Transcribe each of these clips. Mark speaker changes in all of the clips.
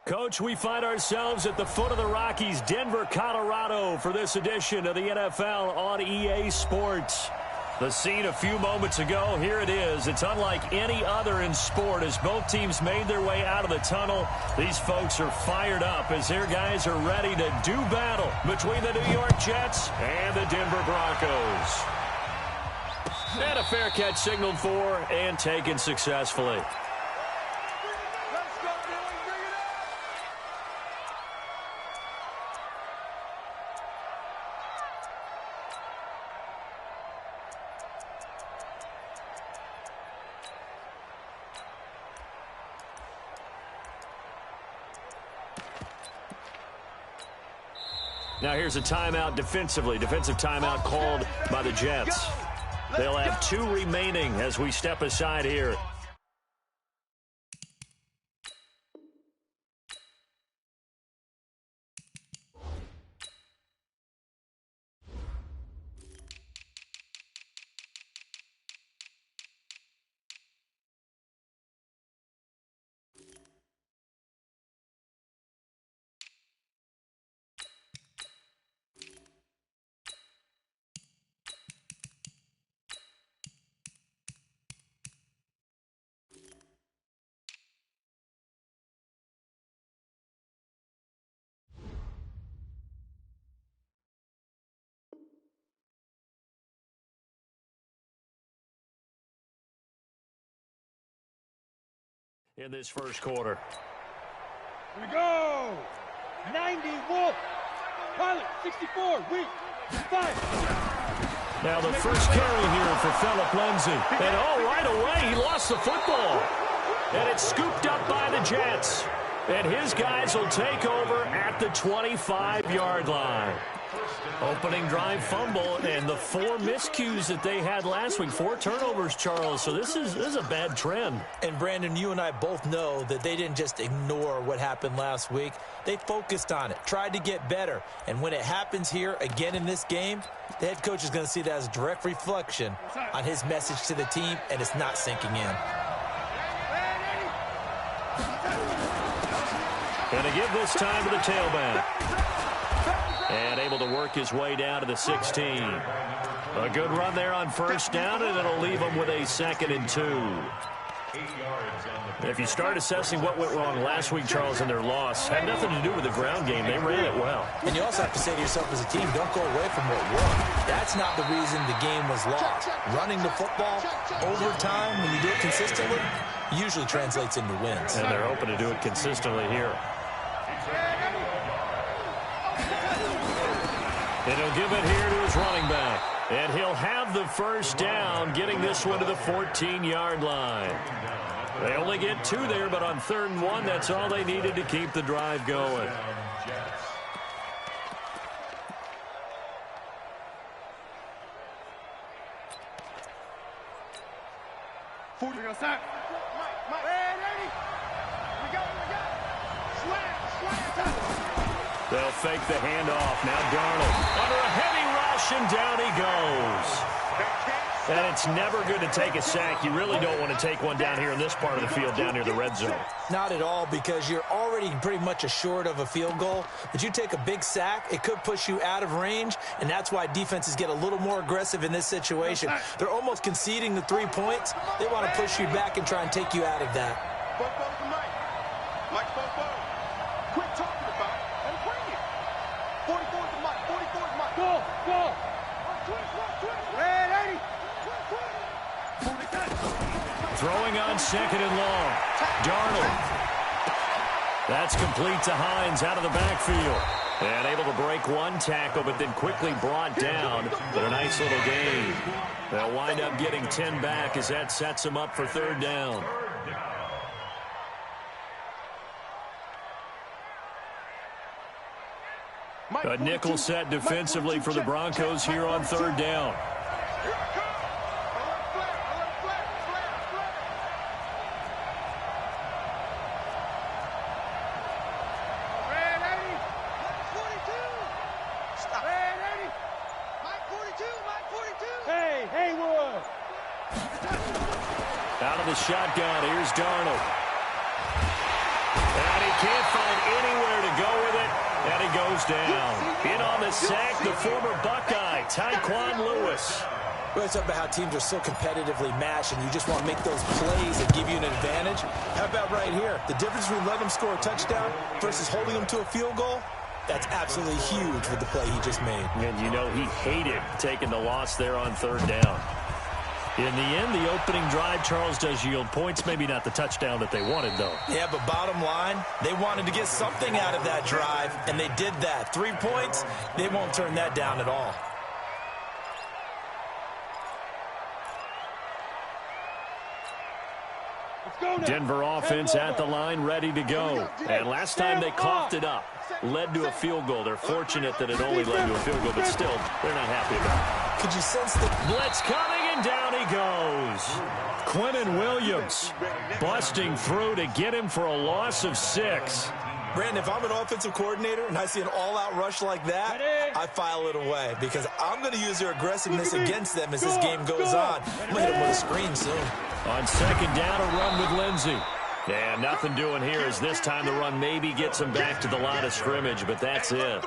Speaker 1: Coach, we find ourselves at the foot of the Rockies, Denver, Colorado, for this edition of the NFL on EA Sports. The scene a few moments ago, here it is. It's unlike any other in sport as both teams made their way out of the tunnel. These folks are fired up as their guys are ready to do battle between the New York Jets and the Denver Broncos. And a fair catch signaled for and taken successfully. Now here's a timeout defensively. Defensive timeout called by the Jets. They'll have 2 remaining as we step aside here. In this first quarter.
Speaker 2: Here we go! 90 Wolf! Pilot, 64, Week5.
Speaker 1: Now the first carry here for Phillip Lindsay. And right away, he lost the football. And it's scooped up by the Jets. And his guys will take over at the 25-yard line. Opening drive fumble, and the 4 miscues that they had last week. 4 turnovers, Charles. So this is a bad trend.
Speaker 3: And, Brandon, you and I both know that they didn't just ignore what happened last week. They focused on it, tried to get better. And when it happens here again in this game, the head coach is going to see that as a direct reflection on his message to the team, and it's not sinking in.
Speaker 1: Going to give this time to the tailback. And able to work his way down to the 16. A good run there on first down, and it'll leave him with a 2nd and 2. If you start assessing what went wrong last week, Charles, in their loss, had nothing to do with the ground game. They ran it well.
Speaker 3: And you also have to say to yourself as a team, don't go away from what won. That's not the reason the game was lost. Running the football over time, when you do it consistently, usually translates into wins.
Speaker 1: And they're hoping to do it consistently here. And he'll give it here to his running back. And he'll have the first down, getting this one to the 14-yard line. They only get 2 there, but on 3rd and 1, that's all they needed to keep the drive going. They'll fake the handoff. Now Darnold under a heavy rush, and down he goes. And it's never good to take a sack. You really don't want to take one down here in this part of the field, down near the red zone.
Speaker 3: Not at all, because you're already pretty much assured of a field goal. But you take a big sack, it could push you out of range, and that's why defenses get a little more aggressive in this situation. They're almost conceding the 3 points. They want to push you back and try and take you out of that.
Speaker 2: Quit talking about it and bring it. 44 to Mike. 44 to Mike. Go. Red 80.
Speaker 1: Throwing on 2nd and long. Darnold. That's complete to Hines out of the backfield. And able to break 1 tackle, but then quickly brought down. But a nice little gain. They'll wind up getting 10 back as that sets them up for 3rd down. A nickel set defensively for the Broncos here on 3rd down. Out of the shotgun, here's Darnold. And he can't find goes down. In on the sack, the former Buckeye, Tyquan Lewis.
Speaker 3: We're talking about how teams are so competitively matched, and you just want to make those plays that give you an advantage. How about right here? The difference between letting them score a touchdown versus holding them to a field goal, that's absolutely huge with the play he just made.
Speaker 1: And you know he hated taking the loss there on third down. In the end, the opening drive, Charles, does yield points. Maybe not the touchdown that they wanted, though.
Speaker 3: Yeah, but bottom line, they wanted to get something out of that drive, and they did that. 3 points, they won't turn that down at all.
Speaker 1: Denver offense at the line, ready to go. And last time they coughed it up, led to a field goal. They're fortunate that it only led to a field goal, but still, they're not happy about it.
Speaker 3: Could you sense the
Speaker 1: blitz coming, and down he goes. Quinnen Williams busting through to get him for a loss of 6.
Speaker 3: Brandon, if I'm an offensive coordinator and I see an all-out rush like that, I file it away because I'm going to use their aggressiveness against them as this game goes on. I'm going to hit them with a screen soon.
Speaker 1: On second down, a run with Lindsey. And nothing doing here as this time the run maybe gets him back to the line of scrimmage, but that's it.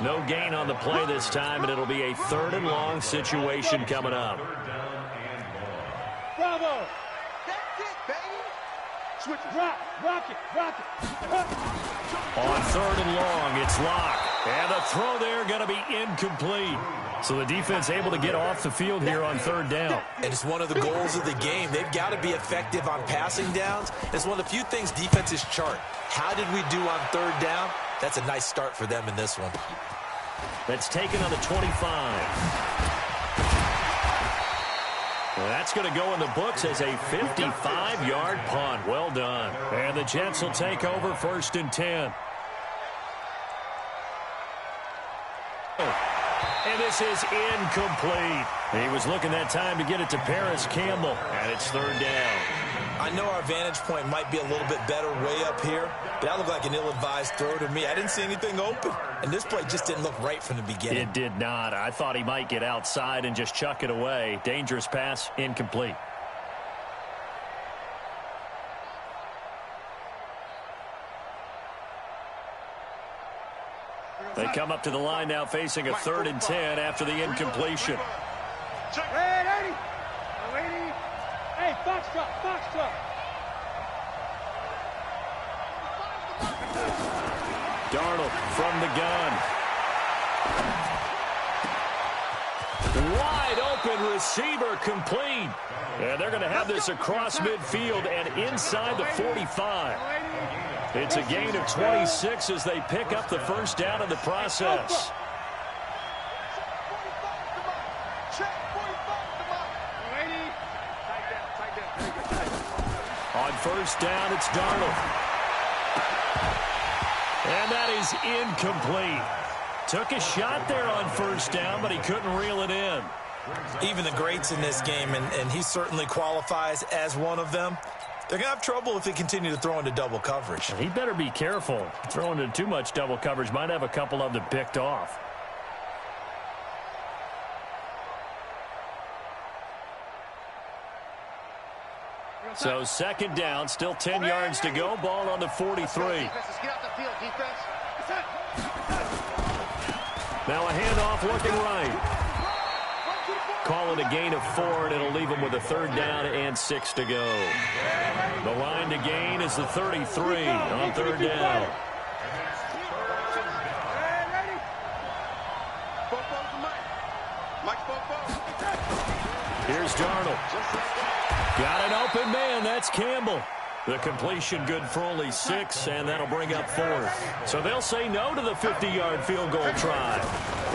Speaker 1: No gain on the play this time, and it'll be a 3rd and long situation coming up.
Speaker 2: Bravo! That's it, baby! Switch it. Rock it.
Speaker 1: On 3rd and long, it's Locke. And the throw there going to be incomplete. So the defense able to get off the field here on 3rd down.
Speaker 3: And it's one of the goals of the game. They've got to be effective on passing downs. It's one of the few things defenses chart. How did we do on 3rd down? That's a nice start for them in this one.
Speaker 1: That's taken on the 25. Well, that's going to go in the books as a 55-yard punt. Well done. And the Jets will take over 1st and 10. And this is incomplete. He was looking that time to get it to Paris Campbell, and it's 3rd down.
Speaker 3: I know our vantage point might be a little bit better way up here, but that looked like an ill-advised throw to me. I didn't see anything open, and this play just didn't look right from the beginning.
Speaker 1: It did not. I thought he might get outside and just chuck it away. Dangerous pass, incomplete. They come up to the line now facing a 3rd and 10 after the incompletion.
Speaker 2: Ready? Hey, Foxtrot.
Speaker 1: Darnold from the gun. Wide open receiver complete. And they're going to have this across midfield and inside the 45. It's a gain of 26 as they pick up the 1st down in the process. On 1st down, it's Darnold. And that is incomplete. Took a shot there on 1st down, but he couldn't reel it in.
Speaker 3: Even the greats in this game, and he certainly qualifies as one of them, they're going to have trouble if they continue to throw into double coverage.
Speaker 1: He better be careful. Throwing into too much double coverage might have a couple of them picked off. So 2nd down, still 10 yards to go. Ball on the 43. Now a handoff looking right. Call it a gain of 4, and it'll leave them with a 3rd down and 6 to go. The line to gain is the 33 on 3rd down. Here's Darnold. Got an open man. That's Campbell. The completion good for only 6, and that'll bring up 4th. So they'll say no to the 50-yard field goal try.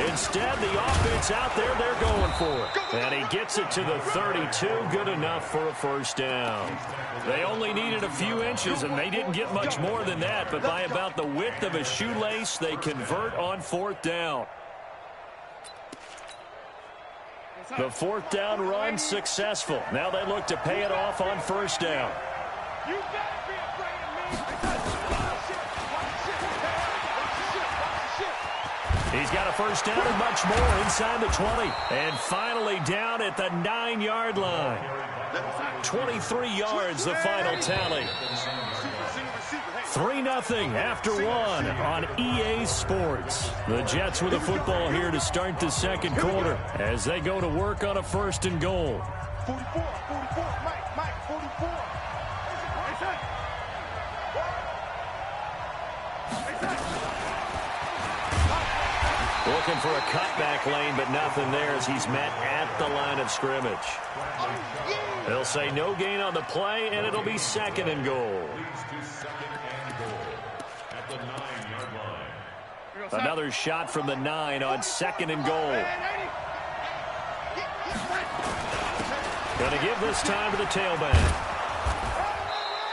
Speaker 1: Instead, the offense out there, they're going for it. And he gets it to the 32, good enough for a 1st down. They only needed a few inches, and they didn't get much more than that, but by about the width of a shoelace, they convert on 4th down. The 4th down run successful. Now they look to pay it off on 1st down.
Speaker 2: You gotta be afraid of me.
Speaker 1: He's got a 1st down and much more inside the 20. And finally down at the 9-yard line. 23 yards, the final tally. 3-0 after one on EA Sports. The Jets with the football here to start the second quarter as they go to work on a 1st and goal.
Speaker 2: 44, Mike, 44.
Speaker 1: Looking for a cutback lane, but nothing there as he's met at the line of scrimmage. They'll say no gain on the play, and it'll be 2nd and goal. Another shot from the 9 on 2nd and goal. Going to give this time to the tailback.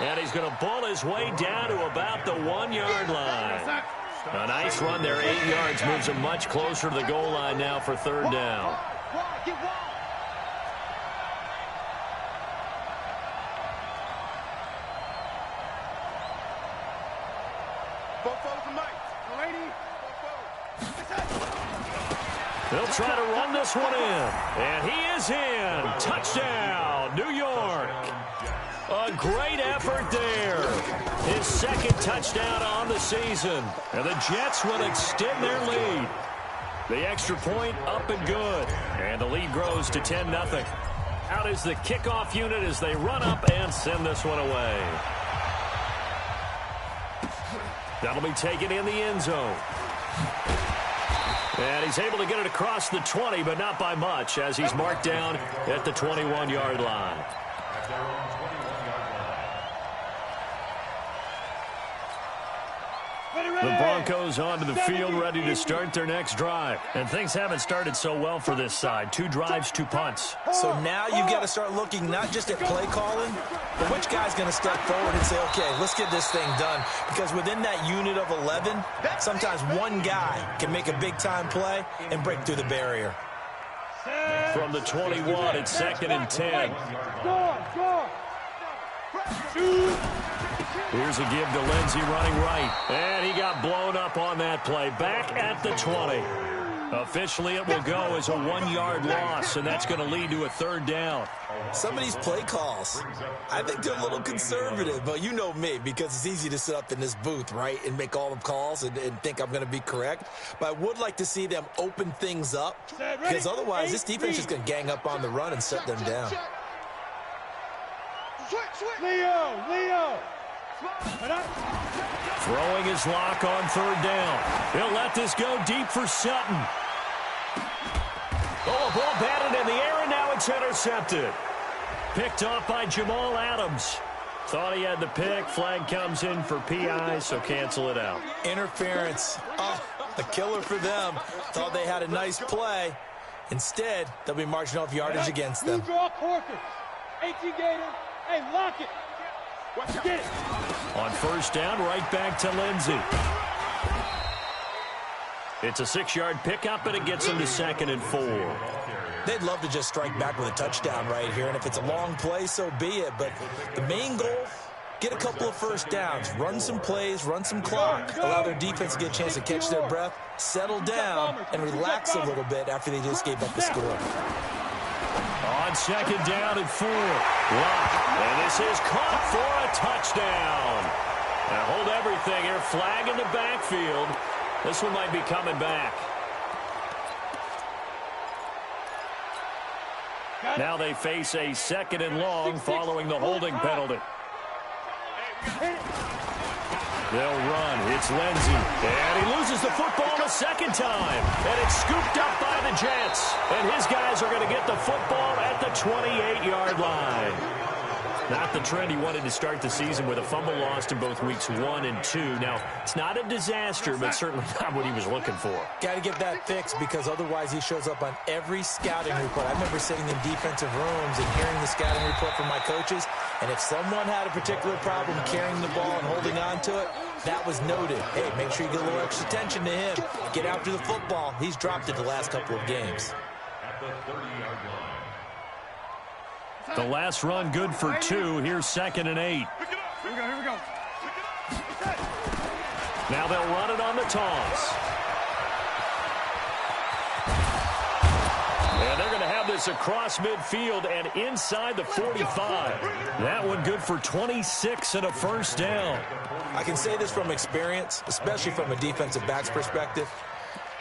Speaker 1: And he's going to bull his way down to about the 1-yard line. A nice run there, 8 yards, moves him much closer to the goal line now for 3rd down. They'll try to run this one in. And he is in. Touchdown, New York. A great effort there. His 2nd touchdown on the season. And the Jets will extend their lead. The extra point up and good. And the lead grows to 10-0. Out is the kickoff unit as they run up and send this one away. That'll be taken in the end zone. And he's able to get it across the 20, but not by much, as he's marked down at the 21-yard line. The Broncos onto the field, ready to start their next drive. And things haven't started so well for this side. 2 drives, 2 punts.
Speaker 3: So now you've got to start looking not just at play calling, but which guy's going to step forward and say, okay, let's get this thing done. Because within that unit of 11, sometimes one guy can make a big-time play and break through the barrier.
Speaker 1: From the 21, it's 2nd and 10. Here's a give to Lindsey running right. And he got blown up on that play. Back at the 20. Officially, it will go as a 1-yard loss, and that's going to lead to a 3rd down.
Speaker 3: Some of these play calls, I think they're a little conservative, but you know me, because it's easy to sit up in this booth, right, and make all the calls and think I'm going to be correct. But I would like to see them open things up, because otherwise this defense is going to gang up on the run and shut them down.
Speaker 2: Leo.
Speaker 1: Throwing his lock on 3rd down. He'll let this go deep for Sutton. Oh, a ball batted in the air, and now it's intercepted. Picked off by Jamal Adams. Thought he had the pick. Flag comes in for PI, so cancel it out.
Speaker 3: Interference. Oh, a killer for them. Thought they had a nice play. Instead, they'll be marching off yardage against them.
Speaker 2: Draw Corker. 18 Gator. Hey, lock it. Get it.
Speaker 1: On 1st down, right back to Lindsey. It's a 6-yard pickup, and it gets him to 2nd and 4.
Speaker 3: They'd love to just strike back with a touchdown right here, and if it's a long play, so be it. But the main goal, get a couple of 1st downs, run some plays, run some clock, allow their defense to get a chance to catch their breath, settle down, and relax a little bit after they just gave up the score.
Speaker 1: On 2nd down and 4. And this is caught for a touchdown. Now hold everything here. Flag in the backfield. This one might be coming back. Now they face a 2nd and long following the holding penalty. They'll run. It's Lindsey. And he loses the football a 2nd time. And it's scooped up by the Jets. And his guys are going to get the football at the 28-yard line. Not the trend he wanted to start the season with a fumble lost in both weeks 1 and 2. Now, it's not a disaster, but certainly not what he was looking for.
Speaker 3: Got to get that fixed because otherwise he shows up on every scouting report. I remember sitting in defensive rooms and hearing the scouting report from my coaches, and if someone had a particular problem carrying the ball and holding on to it, that was noted. Hey, make sure you get a little extra attention to him. Get after the football. He's dropped it the last couple of games.
Speaker 1: The last run good for 2. Here's 2nd and 8.
Speaker 2: Here we go.
Speaker 1: Now they'll run it on the toss. And they're going to have have this across midfield and inside the 45. That one good for 26 and a first down.
Speaker 3: I can say this from experience, especially from a defensive back's perspective.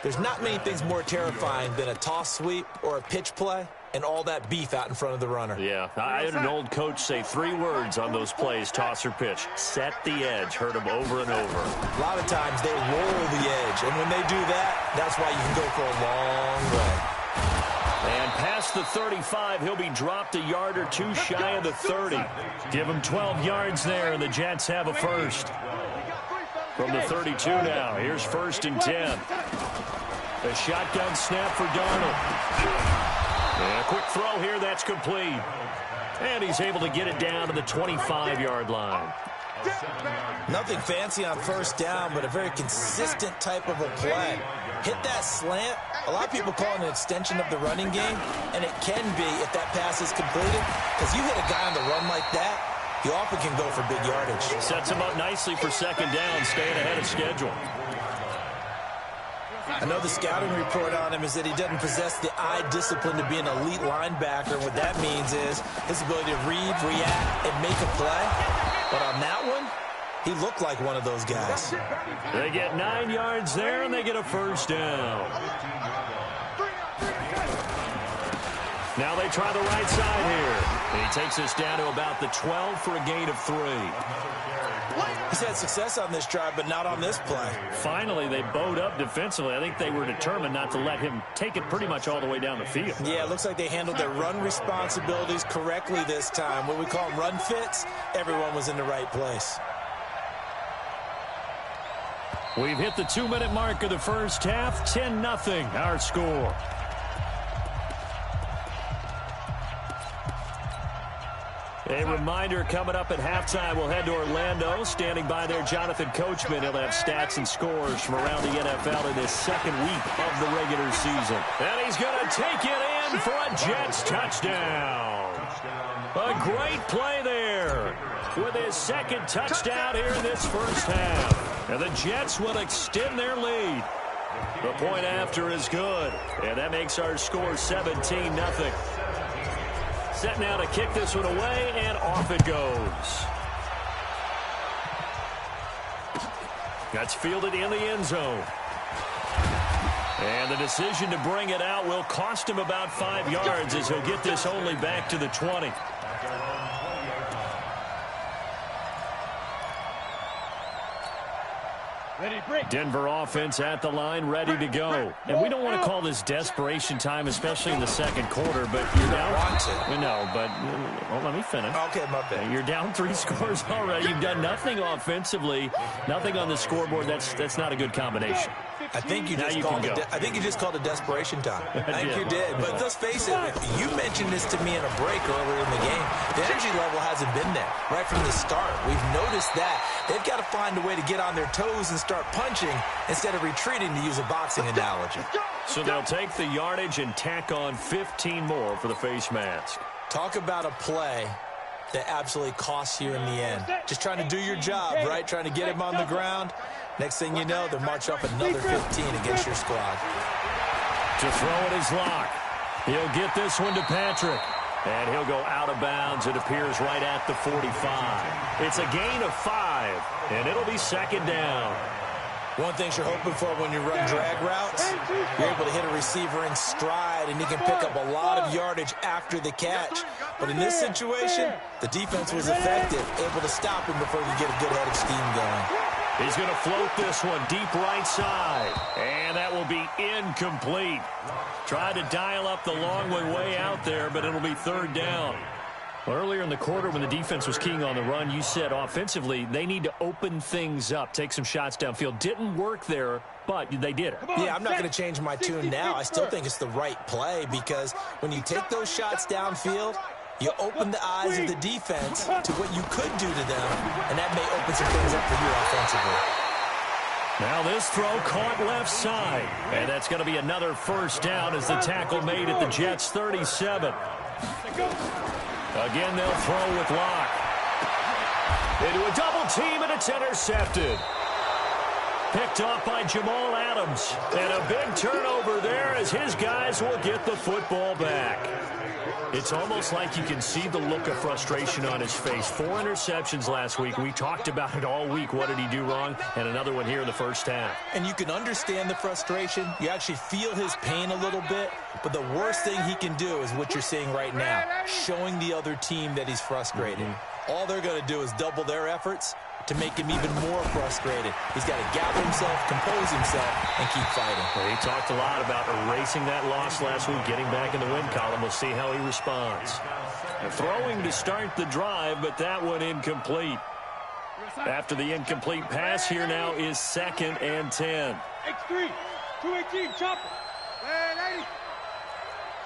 Speaker 3: There's not many things more terrifying than a toss sweep or a pitch play and all that beef out in front of the runner.
Speaker 1: Yeah, I had an old coach say 3 words on those plays, toss or pitch. Set the edge. Heard them over and over.
Speaker 3: A lot of times they roll the edge, and when they do that, that's why you can go for a long way.
Speaker 1: And past the 35, he'll be dropped a yard or two shy of the 30. Give him 12 yards there, and the Jets have a first. From the 32 now, here's 1st and 10. A shotgun snap for Darnold. And a quick throw here, that's complete. And he's able to get it down to the 25-yard line.
Speaker 3: Nothing fancy on first down, but a very consistent type of a play. Hit that slant. A lot of people call it an extension of the running game, and it can be if that pass is completed, because you hit a guy on the run like that, you often can go for big yardage.
Speaker 1: Sets him up nicely for second down, staying ahead of schedule.
Speaker 3: I know the scouting report on him is that he doesn't possess the eye discipline to be an elite linebacker. What that means is his ability to read, react, and make a play. But on that one, he looked like one of those guys.
Speaker 1: They get 9 yards there, and they get a first down. Now they try the right side here. And he takes us down to about the 12 for a gain of 3.
Speaker 3: He's had success on this drive, but not on this play.
Speaker 1: Finally, they bowed up defensively. I think they were determined not to let him take it pretty much all the way down the field.
Speaker 3: Yeah, it looks like they handled their run responsibilities correctly this time. What we call them run fits, everyone was in the right place.
Speaker 1: We've hit the 2-minute mark of the first half. 10-0, our score. A reminder, coming up at halftime, we'll head to Orlando. Standing by there, Jonathan Coachman. He'll have stats and scores from around the NFL in his second week of the regular season. And he's going to take it in for a Jets touchdown. A great play there with his second touchdown here in this first half. And the Jets will extend their lead. The point after is good. And that makes our score 17-0. Set now to kick this one away, and off it goes. That's fielded in the end zone. And the decision to bring it out will cost him about 5 yards as he'll get this only back to the 20. Denver offense at the line, ready to go. And we don't want to call this desperation time, especially in the second quarter, but you're down. No, but let me finish.
Speaker 3: Okay, my bad.
Speaker 1: You're down 3 scores already. You've done nothing offensively, nothing on the scoreboard. That's not a good combination.
Speaker 3: I think you just called it desperation time. I think you did. But let's face it, you mentioned this to me in a break earlier in the game. The energy level hasn't been there right from the start. We've noticed that. They've got to find a way to get on their toes and start punching instead of retreating, to use a boxing analogy.
Speaker 1: So they'll take the yardage and tack on 15 more for the face mask.
Speaker 3: Talk about a play that absolutely costs you in the end. Just trying to do your job, right? Trying to get him on the ground. Next thing you know, they'll march up another 15 against your squad.
Speaker 1: To throw it is Locke. He'll get this one to Patrick. And he'll go out of bounds. It appears right at the 45. It's a gain of 5, and it'll be second down.
Speaker 3: One thing you're hoping for when you run drag routes, you're able to hit a receiver in stride, and he can pick up a lot of yardage after the catch. But in this situation, the defense was effective, able to stop him before he get a good head of steam going.
Speaker 1: He's going to float this one deep right side. And that will be incomplete. Tried to dial up the long one way out there, but it'll be third down. Well, earlier in the quarter when the defense was keying on the run, you said offensively they need to open things up, take some shots downfield. Didn't work there, but they did it.
Speaker 3: Yeah, I'm not going to change my tune now. I still think it's the right play because when you take those shots downfield, you open the eyes of the defense to what you could do to them, and that may open some things up for you offensively.
Speaker 1: Now this throw caught left side, and that's going to be another first down as the tackle made at the Jets' 37. Again, they'll throw with Locke. Into a double team, and it's intercepted. Picked off by Jamal Adams. And a big turnover there as his guys will get the football back. It's almost like you can see the look of frustration on his face. 4 interceptions last week. We talked about it all week. What did he do wrong? And another one here in the first half.
Speaker 3: And you can understand the frustration. You actually feel his pain a little bit. But the worst thing he can do is what you're seeing right now, showing the other team that he's frustrated. All they're going to do is double their efforts to make him even more frustrated. He's got to gather himself, compose himself, and keep fighting.
Speaker 1: Well, he talked a lot about erasing that loss last week, getting back in the win column. We'll see how he responds. Throwing to start the drive, but that one incomplete. After the incomplete pass, here now is 2nd and 10.
Speaker 2: X3, 218, chopper.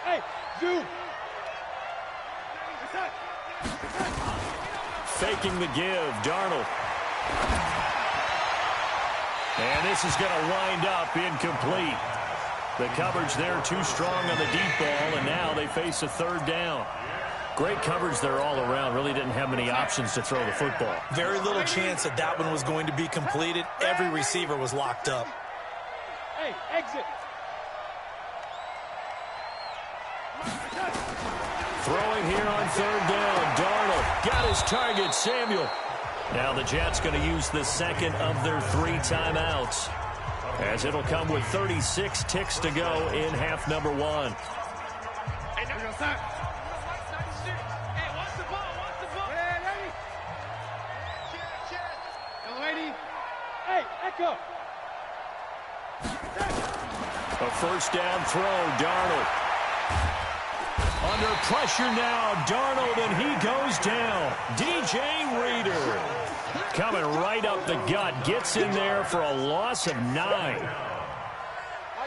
Speaker 2: Hey, zoom.
Speaker 1: Faking the give, Darnold. And this is going to wind up incomplete. The coverage there too strong on the deep ball, and now they face a 3rd down. Great coverage there all around. Really didn't have many options to throw the football.
Speaker 3: Very little chance that that one was going to be completed. Every receiver was locked up.
Speaker 2: Hey, exit.
Speaker 1: Throwing here on 3rd down. Darnold got his target, Samuel. Now the Jets going to use the 2nd of their 3 timeouts, as it'll come with 36 ticks to go in half number 1.
Speaker 2: Hey, Echo.
Speaker 1: A 1st down throw, Darnold. Under pressure now, Darnold, and he goes down. DJ Reader coming right up the gut, gets in there for a loss of 9.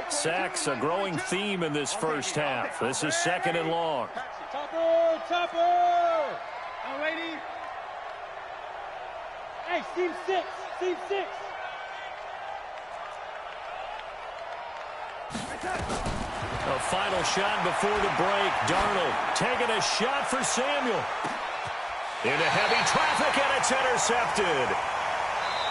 Speaker 1: Sacks, a growing theme in this first half. This is 2nd and long.
Speaker 2: Topper. Now, lady. Hey, team 6. Team 6.
Speaker 1: A final shot before the break. Darnold taking a shot for Samuel. Into heavy traffic, and it's intercepted.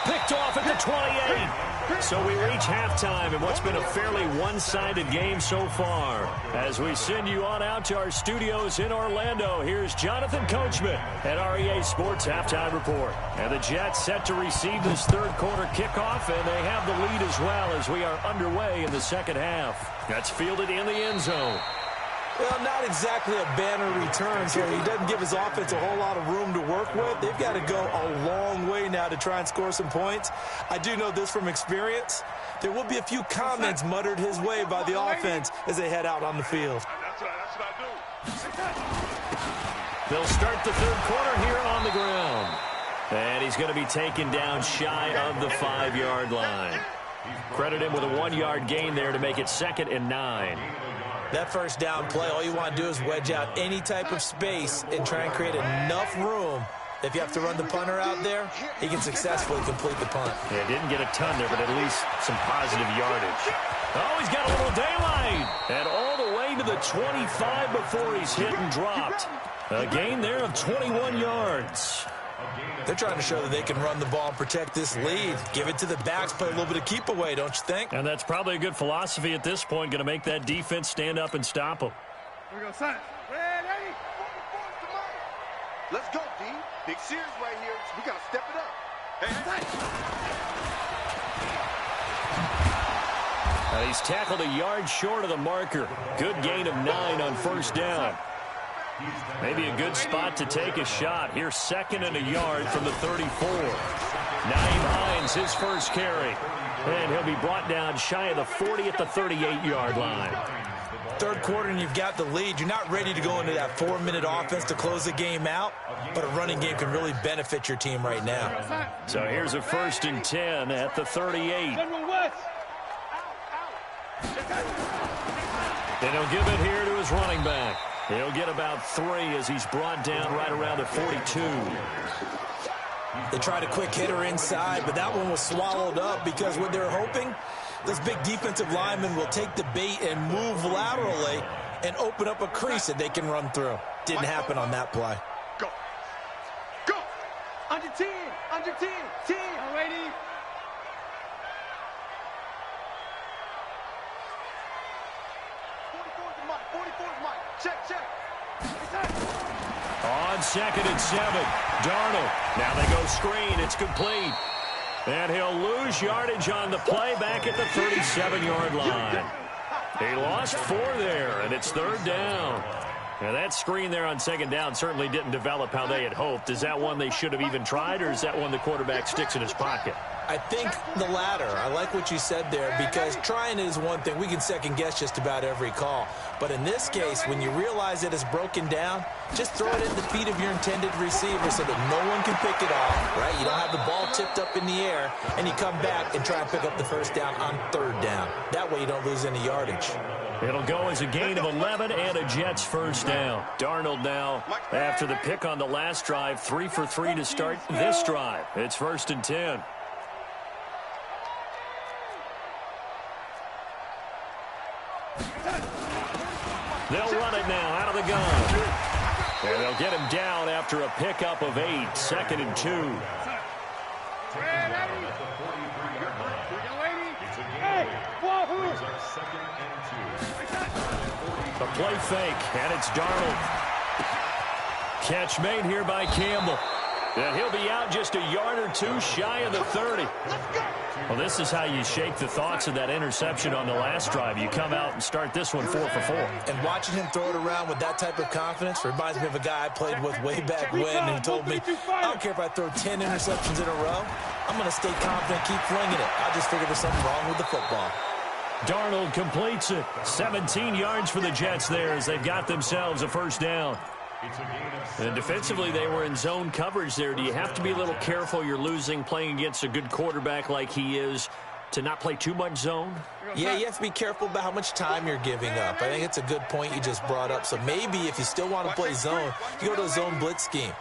Speaker 1: Picked off at the 28. So we reach halftime in what's been a fairly one-sided game so far. As we send you on out to our studios in Orlando, here's Jonathan Coachman at REA Sports Halftime Report. And the Jets set to receive this 3rd quarter kickoff, and they have the lead as well as we are underway in the 2nd half. That's fielded in the end zone.
Speaker 3: Well, not exactly a banner return, so he doesn't give his offense a whole lot of room to work with. They've got to go a long way now to try and score some points. I do know this from experience. There will be a few comments muttered his way by the offense as they head out on the field.
Speaker 2: That's what I do.
Speaker 1: They'll start the 3rd quarter here on the ground. And he's going to be taken down shy of the 5-yard line. Credit him with a 1-yard gain there to make it 2nd and 9.
Speaker 3: That 1st down play, all you want to do is wedge out any type of space and try and create enough room. If you have to run the punter out there, he can successfully complete the punt.
Speaker 1: Yeah, didn't get a ton there, but at least some positive yardage. Oh, he's got a little daylight. And all the way to the 25 before he's hit and dropped. A gain there of 21 yards.
Speaker 3: They're trying to show that they can run the ball and protect this lead. Give it to the backs, play a little bit of keep away, don't you think?
Speaker 1: And that's probably a good philosophy at this point, going to make that defense stand up and stop them.
Speaker 2: Here we go, son. Ready? Let's go, D. Big series right here. We got to step it up. Hey,
Speaker 1: He's tackled a yard short of the marker. Good gain of 9 on 1st down. Maybe a good spot to take a shot. Here's 2nd and a yard from the 34. Naeem Hines, his first carry. And he'll be brought down shy of the 40 at the 38-yard line.
Speaker 3: 3rd quarter and you've got the lead. You're not ready to go into that 4-minute offense to close the game out, but a running game can really benefit your team right now.
Speaker 1: So here's a 1st and 10 at the 38. And he'll give it here to his running back. He'll get about 3 as he's brought down right around the 42.
Speaker 3: They tried a quick hitter inside, but that one was swallowed up because what they're hoping, this big defensive lineman will take the bait and move laterally and open up a crease that they can run through. Didn't happen on that play.
Speaker 2: Go. Go. Under 10. Under 10. 10. Already. Check, check.
Speaker 1: On 2nd and 7, Darnold. Now they go screen. It's complete. And he'll lose yardage on the play back at the 37-yard line. He lost 4 there, and it's 3rd down. Now, that screen there on 2nd down certainly didn't develop how they had hoped. Is that one they should have even tried, or is that one the quarterback sticks in his pocket?
Speaker 3: I think the latter. I like what you said there, because trying it is one thing. We can second-guess just about every call. But in this case, when you realize it is broken down, just throw it at the feet of your intended receiver so that no one can pick it off, right? You don't have the ball tipped up in the air, and you come back and try and pick up the 1st down on 3rd down. That way you don't lose any yardage.
Speaker 1: It'll go as a gain of 11 and a Jets 1st down. Darnold now, after the pick on the last drive, 3 for 3 to start this drive. It's 1st and 10. They'll run it now out of the gun. And they'll get him down after a pickup of 8. 2nd and 2. A play fake, and it's Darnold. Catch made here by Campbell. And he'll be out just a yard or 2 shy of the 30. Well, this is how you shake the thoughts of that interception on the last drive. You come out and start this one 4 for 4.
Speaker 3: And watching him throw it around with that type of confidence reminds me of a guy I played with way back when, and he told me, I don't care if I throw 10 interceptions in a row. I'm going to stay confident, keep flinging it. I just figured there's something wrong with the football.
Speaker 1: Darnold completes it. 17 yards for the Jets there as they've got themselves a 1st down. And defensively, they were in zone coverage there. Do you have to be a little careful? You're losing playing against a good quarterback like he is to not play too much zone?
Speaker 3: Yeah, you have to be careful about how much time you're giving up. I think it's a good point you just brought up. So maybe if you still want to play zone, you go to a zone blitz scheme.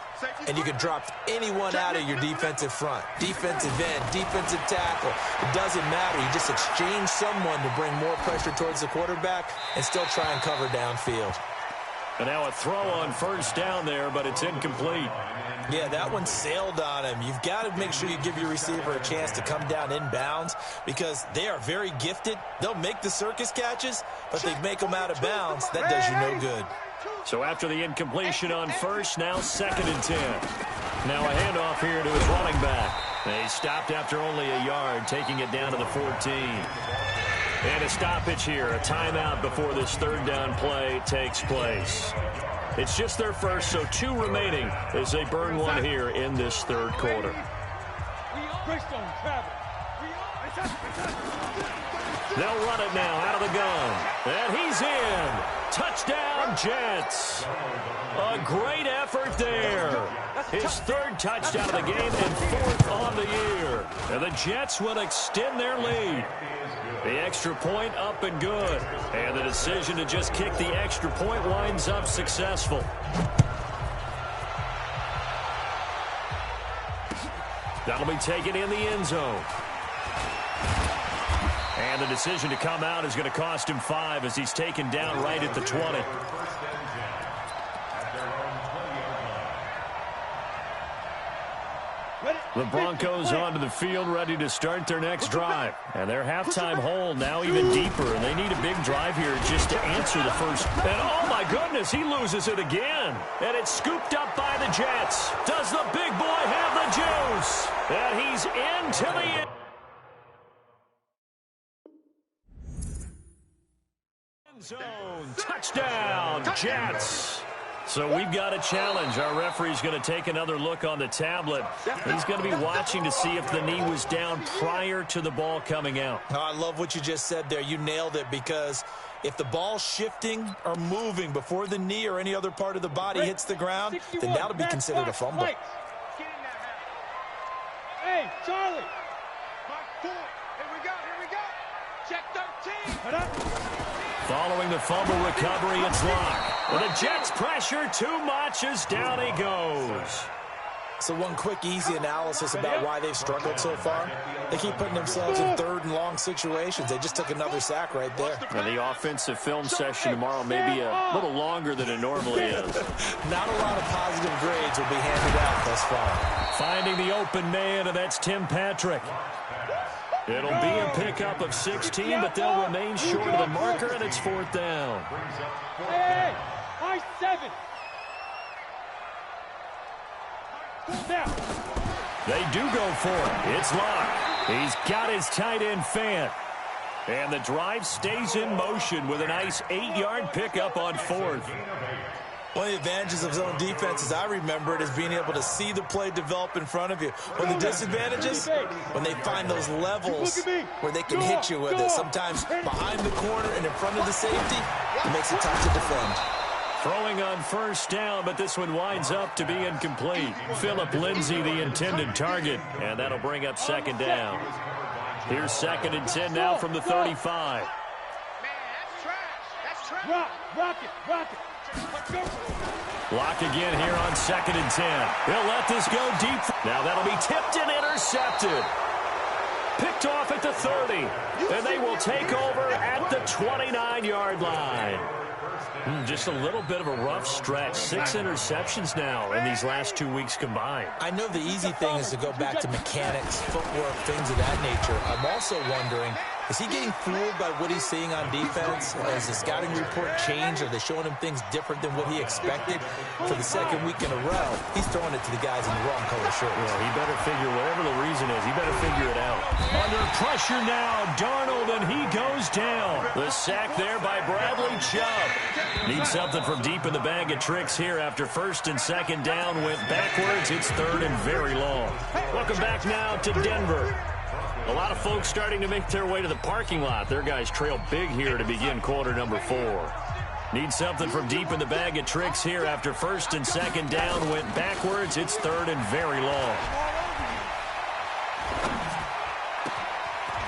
Speaker 3: And you can drop anyone out of your defensive front. Defensive end, defensive tackle. It doesn't matter. You just exchange someone to bring more pressure towards the quarterback and still try and cover downfield.
Speaker 1: And now a throw on 1st down there, but it's incomplete.
Speaker 3: Yeah, that one sailed on him. You've got to make sure you give your receiver a chance to come down inbounds because they are very gifted. They'll make the circus catches, but they make them out of bounds. That does you no good.
Speaker 1: So after the incompletion on 1st, now 2nd and 10. Now a handoff here to his running back. They stopped after only a yard, taking it down to the 14. And a stoppage here, a timeout before this 3rd down play takes place. It's just their 1st, so 2 remaining as they burn one here in this 3rd quarter. They'll run it now out of the gun. And he's in. Touchdown, Jets. A great effort there. His 3rd touchdown of the game and 4th on the year. And the Jets will extend their lead. The extra point up and good. And the decision to just kick the extra point winds up successful. That'll be taken in the end zone. And the decision to come out is going to cost him 5 as he's taken down right at the 20. The Broncos onto the field ready to start their next drive. And their halftime hole now even deeper. And they need a big drive here just to answer the first. And oh my goodness, he loses it again. And it's scooped up by the Jets. Does the big boy have the juice? And he's into the end zone. Touchdown, Jets. So we've got a challenge. Our referee's going to take another look on the tablet. He's going to be watching to see if the knee was down prior to the ball coming out.
Speaker 3: Oh, I love what you just said there. You nailed it, because if the ball's shifting or moving before the knee or any other part of the body hits the ground, then that'll be considered a fumble.
Speaker 2: Hey, Charlie. Mark 4. Here we go. Check 13.
Speaker 1: Following the fumble recovery, it's Locke. Well, the Jets pressure too much as down he goes.
Speaker 3: So one quick, easy analysis about why they've struggled so far. They keep putting themselves in 3rd and long situations. They just took another sack right there.
Speaker 1: And the offensive film session tomorrow may be a little longer than it normally is.
Speaker 3: Not a lot of positive grades will be handed out thus far.
Speaker 1: Finding the open man, and that's Tim Patrick. It'll be a pickup of 16, but they'll remain short of the marker, and it's 4th down.
Speaker 2: 7. Now.
Speaker 1: They do go for it. It's locked. He's got his tight end fan. And the drive stays in motion with a nice 8-yard pickup on 4th.
Speaker 3: One of the advantages of zone defense, as I remember it, is being able to see the play develop in front of you. One of the disadvantages, when they find those levels where they can hit you with it, sometimes behind the corner and in front of the safety, it makes it tough to defend.
Speaker 1: Throwing on first down, but this one winds up to be incomplete. Phillip Lindsay, the intended target, and that'll bring up 2nd down. Here's 2nd and 10 now from the 35.
Speaker 2: Man, that's trash. That's trash. Rock it.
Speaker 1: Block again here on 2nd and 10. He'll let this go deep. Now that'll be tipped and intercepted. Picked off at the 30. And they will take over at the 29-yard line. Just a little bit of a rough stretch. 6 interceptions now in these last 2 weeks combined.
Speaker 3: I know the easy thing is to go back to mechanics, footwork, things of that nature. I'm also wondering, is he getting fooled by what he's seeing on defense? Has the scouting report changed? Are they showing him things different than what he expected? For the 2nd week in a row, he's throwing it to the guys in the wrong color shirts.
Speaker 1: Yeah, he better figure, whatever the reason is, he better figure it out. Under pressure now, Darnold, and he goes down. The sack there by Bradley Chubb. Needs something from deep in the bag of tricks here after 1st and 2nd down. Went backwards. It's 3rd and very long. Welcome back now to Denver. A lot of folks starting to make their way to the parking lot. Their guys trail big here to begin quarter number 4. Need something from deep in the bag of tricks here after 1st and 2nd down. Went backwards. It's 3rd and very long.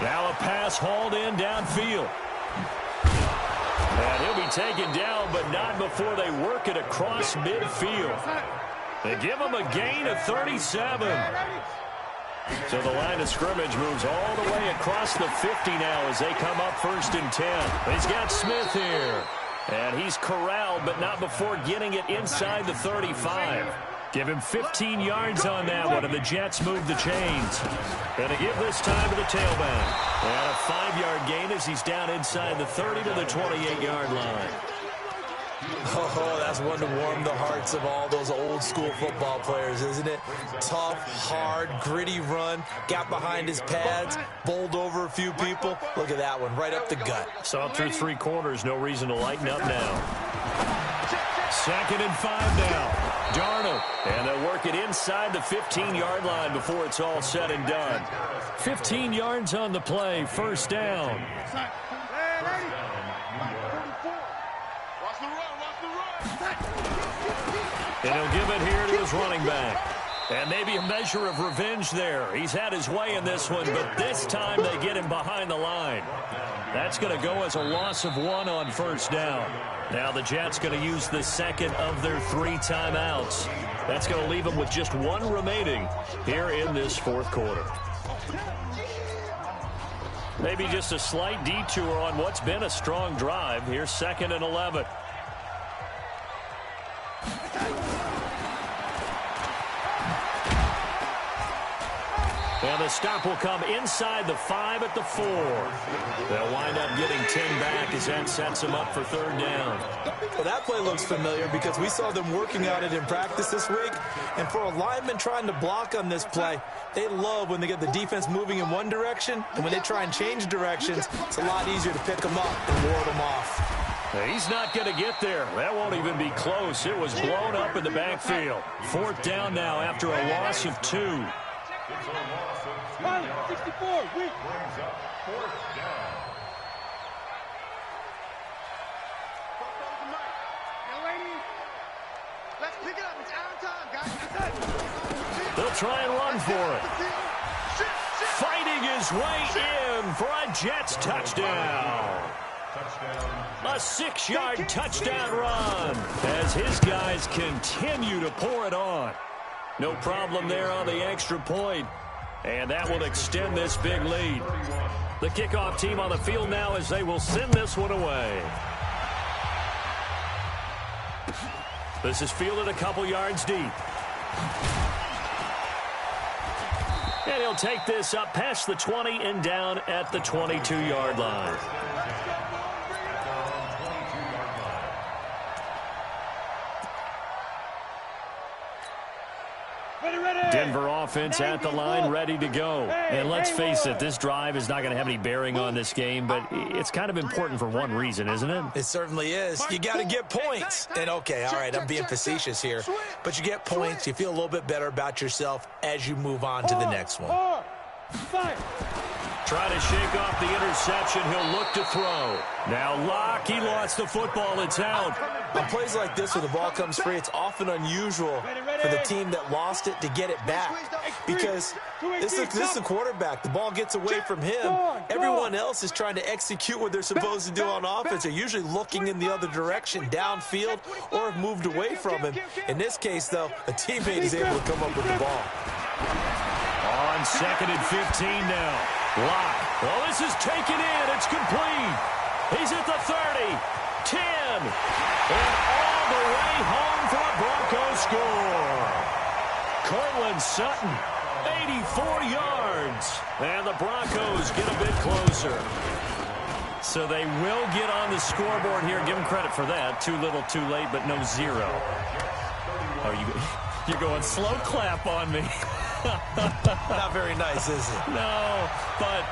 Speaker 1: Now a pass hauled in downfield. And he'll be taken down, but not before they work it across midfield. They give him a gain of 37. So the line of scrimmage moves all the way across the 50 now as they come up 1st and 10. He's got Smith here. And he's corralled, but not before getting it inside the 35. Give him 15 yards on that one, and the Jets move the chains. And to give this time to the tailback. And a 5-yard gain as he's down inside the 30 to the 28-yard line.
Speaker 3: Oh, that's one to warm the hearts of all those old-school football players, isn't it? Tough, hard, gritty run, got behind his pads, bowled over a few people. Look at that one, right up the gut.
Speaker 1: Saw through 3 quarters, no reason to lighten up now. 2nd and 5 now. Darnold, and they'll work it inside the 15-yard line before it's all said and done. 15 yards on the play, 1st down. And he'll give it here to his running back. And maybe a measure of revenge there. He's had his way in this one, but this time they get him behind the line. That's going to go as a loss of 1 on 1st down. Now the Jets going to use the 2nd of their 3 timeouts. That's going to leave them with just 1 remaining here in this 4th quarter. Maybe just a slight detour on what's been a strong drive. Here's 2nd and 11. And the stop will come inside the 5 at the 4. They'll wind up getting 10 back as that sets them up for 3rd down.
Speaker 3: Well, that play looks familiar because we saw them working on it in practice this week. And for a lineman trying to block on this play, they love when they get the defense moving in one direction. And when they try and change directions, it's a lot easier to pick them up and ward them off.
Speaker 1: He's not going to get there. That won't even be close. It was blown up in the backfield. 4th down now after a loss of 2.
Speaker 2: 64, weak. Let's pick it up. It's out of time, guys.
Speaker 1: They'll try and run for it. Fighting his way in for a Jets touchdown. A 6-yard touchdown run as his guys continue to pour it on. No problem there on the extra point. And that will extend this big lead. The kickoff team on the field now as they will send this one away. This is fielded a couple yards deep. And he'll take this up past the 20 and down at the 22-yard line. offense at the line, ready to go. And let's face it, this drive is not going to have any bearing on this game, but it's kind of important for one reason, isn't it?
Speaker 3: It certainly is. You got to get points. And, okay, all right, I'm being facetious here. But you get points, you feel a little bit better about yourself as you move on to the next one.
Speaker 1: Try to shake off the interception. He'll look to throw. Now Locke, he lost the football. It's out.
Speaker 3: On plays like this where the ball comes free, it's often unusual for the team that lost it to get it back. Because this is the quarterback. The ball gets away from him. Everyone else is trying to execute what they're supposed to do on offense. They're usually looking in the other direction, downfield, or have moved away from him. In this case, though, a teammate is able to come up with the ball.
Speaker 1: On 2nd and 15 now. Locke. Well, this is taken in. It's complete. He's at the 30, 10, and all the way home for a Broncos score. Cortland Sutton, 84 yards. And the Broncos get a bit closer. So they will get on the scoreboard here. Give them credit for that. Too little, too late, but no zero. Oh, you're going slow clap on me.
Speaker 3: Not very nice, is it?
Speaker 1: No, but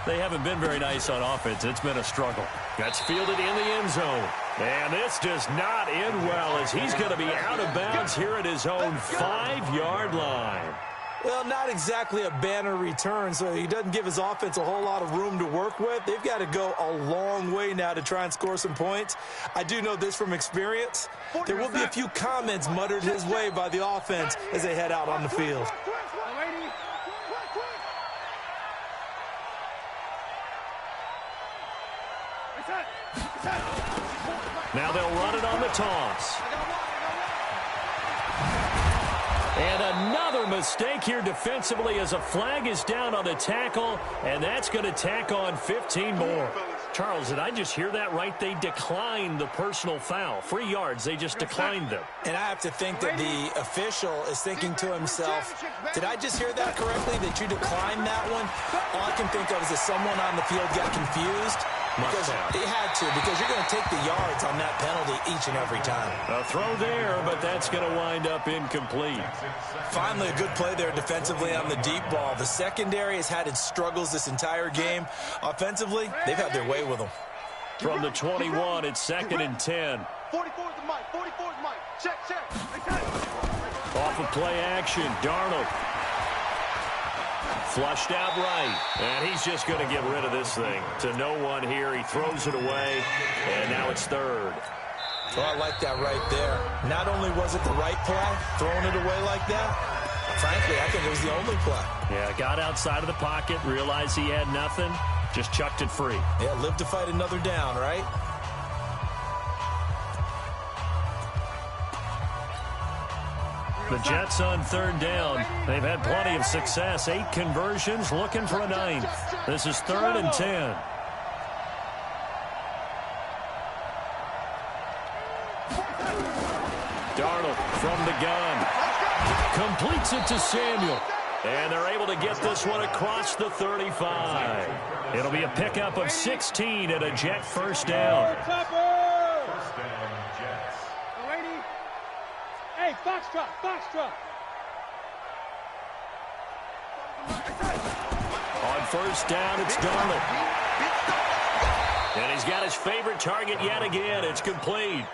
Speaker 1: they haven't been very nice on offense. It's been a struggle. That's fielded in the end zone. And this does not end well as he's going to be out of bounds here at his own 5-yard line.
Speaker 3: Well, not exactly a banner return, so he doesn't give his offense a whole lot of room to work with. They've got to go a long way now to try and score some points. I do know this from experience. There will be a few comments muttered his way by the offense as they head out on the field.
Speaker 1: Now they'll run it on the toss. And another mistake here defensively as a flag is down on the tackle, and that's going to tack on 15 more. Charles, did I just hear that right? They declined the personal foul. 3 yards, they just declined them.
Speaker 3: And I have to think that the official is thinking to himself, did I just hear that correctly, that you declined that one? All I can think of is that someone on the field got confused. Because he had to, because you're going to take the yards on that penalty each and every time.
Speaker 1: A throw there, but that's going to wind up incomplete.
Speaker 3: Finally, a good play there defensively on the deep ball. The secondary has had its struggles this entire game. Offensively, they've had their way with them.
Speaker 1: From the 21, it's 2nd and 10.
Speaker 2: 44's the mic, 44's mic. Check.
Speaker 1: Off of play action, Darnold. Flushed out right, and he's just going to get rid of this thing. To no one here, he throws it away, and now it's 3rd.
Speaker 3: Well, I like that right there. Not only was it the right play, throwing it away like that, frankly, I think it was the only play.
Speaker 1: Yeah, got outside of the pocket, realized he had nothing, just chucked it free.
Speaker 3: Yeah, live to fight another down, right?
Speaker 1: The Jets on 3rd down. They've had plenty of success. 8 conversions, looking for a 9th. This is 3rd and 10. Darnold from the gun. Completes it to Samuel. And they're able to get this one across the 35. It'll be a pickup of 16 and a Jet first down.
Speaker 2: Hey, Foxtrot.
Speaker 1: On 1st down, it's Darnold. And he's got his favorite target yet again. It's complete.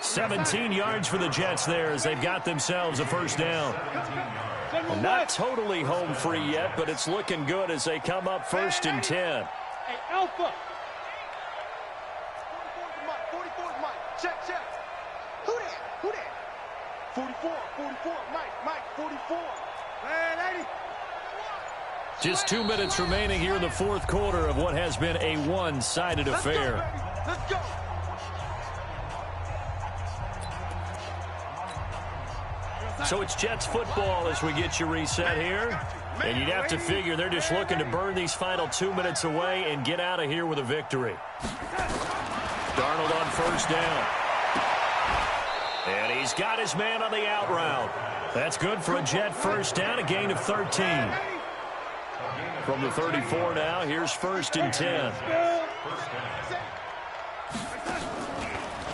Speaker 1: 17 yards for the Jets there as they've got themselves a 1st down. And not totally home free yet, but it's looking good as they come up 1st and 10.
Speaker 2: Hey, Alpha. 44's mic. Check. Who that? 44, Mike, 44. Hey, lady.
Speaker 1: Just 2 minutes remaining here in the 4th quarter of what has been a one-sided affair.
Speaker 2: Let's go.
Speaker 1: So it's Jets football as we get you reset here. And you'd have to figure they're just looking to burn these final 2 minutes away and get out of here with a victory. Darnold on 1st down. And he's got his man on the out route. That's good for a Jet 1st down, a gain of 13. From the 34 now, here's 1st and 10.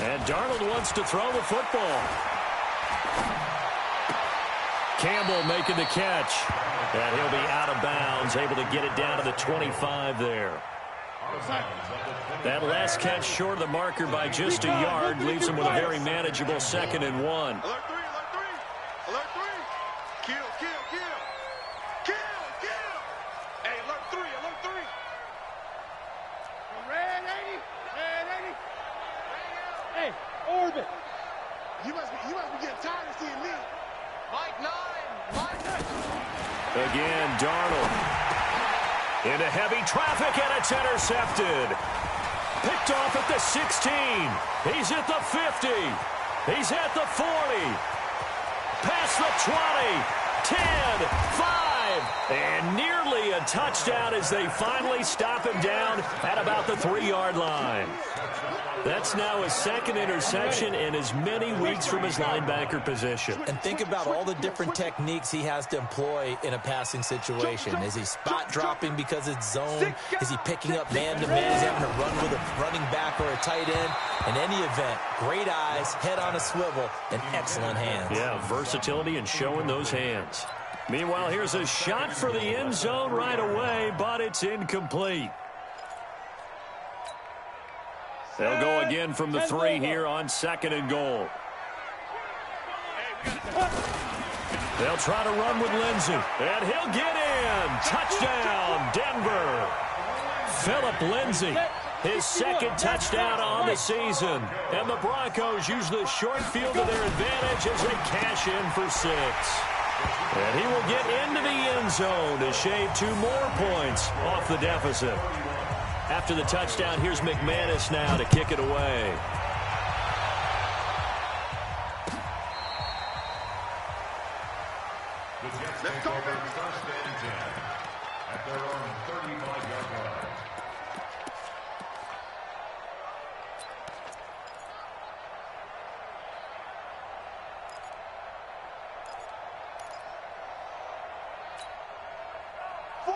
Speaker 1: And Darnold wants to throw the football. Campbell making the catch. And he'll be out of bounds, able to get it down to the 25 there. That last catch short of the marker by just a yard leaves him with a very manageable 2nd and 1.
Speaker 2: Alert 3, alert 3. Alert 3. Kill, kill, kill. Kill, kill. Hey, alert 3, alert 3. Red 80, red 80. Hey, orbit. You must be getting tired of seeing me. Mike 9, Mike 9.
Speaker 1: Again, Darnold. Into heavy traffic, and it's intercepted. Picked off at the 16. He's at the 50. He's at the 40. Past the 20. 10, 5, and nearly a touchdown as they finally stop him down at about the 3-yard line. That's now his 2nd interception in as many weeks from his linebacker position.
Speaker 3: And think about all the different techniques he has to employ in a passing situation. Is he spot dropping because it's zone? Is he picking up man-to-man? Is he having to run with a running back or a tight end? In any event, great eyes, head on a swivel, and excellent hands.
Speaker 1: Yeah, versatility and showing those hands. Meanwhile, here's a shot for the end zone right away, but it's incomplete. They'll go again from the 3 here on 2nd and goal. They'll try to run with Lindsey, and he'll get in. Touchdown, Denver. Phillip Lindsey, his 2nd touchdown on the season. And the Broncos use the short field to their advantage as they cash in for 6. And he will get into the end zone to shave 2 more points off the deficit. After the touchdown, here's McManus now to kick it away.
Speaker 2: Let's go, baby.
Speaker 4: First and 10 at their own 35-yard line.